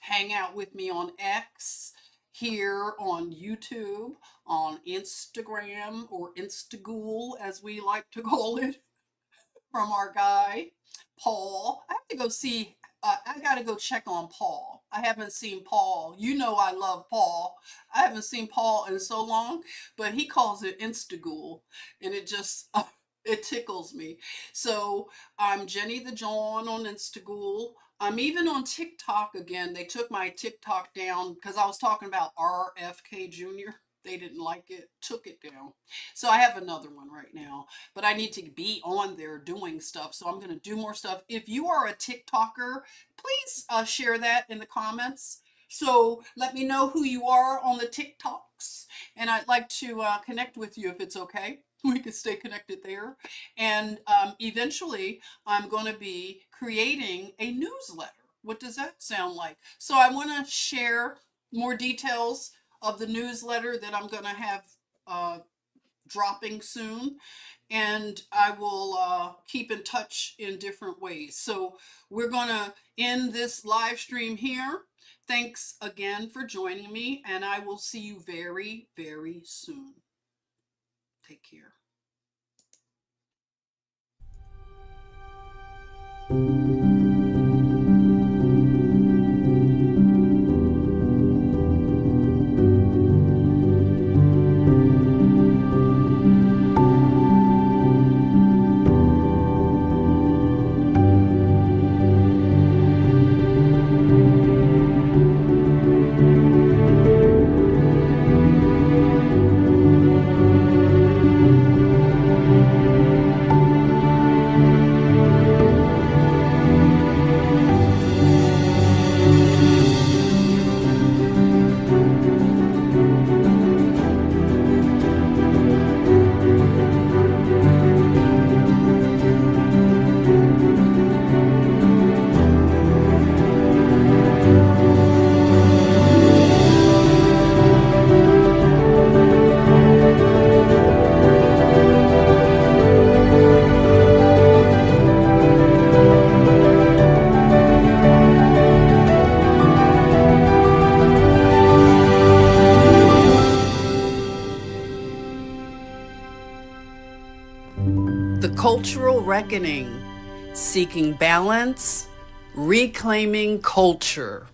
hang out with me on X, here on YouTube, on Instagram, or Instagool, as we like to call it, from our guy, Paul. I have to go see, I got to go check on Paul. I haven't seen Paul. You know I love Paul. I haven't seen Paul in so long, but he calls it Instagool, and it just... it tickles me. So I'm Jenny the John on Instagool. I'm even on TikTok again. They took my TikTok down because I was talking about RFK Jr. They didn't like it, took it down. So I have another one right now, but I need to be on there doing stuff. So I'm going to do more stuff. If you are a TikToker, please share that in the comments. So let me know who you are on the TikToks, and I'd like to connect with you if it's okay. We can stay connected there. And eventually I'm going to be creating a newsletter. What does that sound like? So I want to share more details of the newsletter that I'm going to have dropping soon. And I will keep in touch in different ways. So we're going to end this live stream here. Thanks again for joining me, and I will see you very, very soon. Take care. The Cultural Reckoning, Seeking Balance, Reclaiming Culture.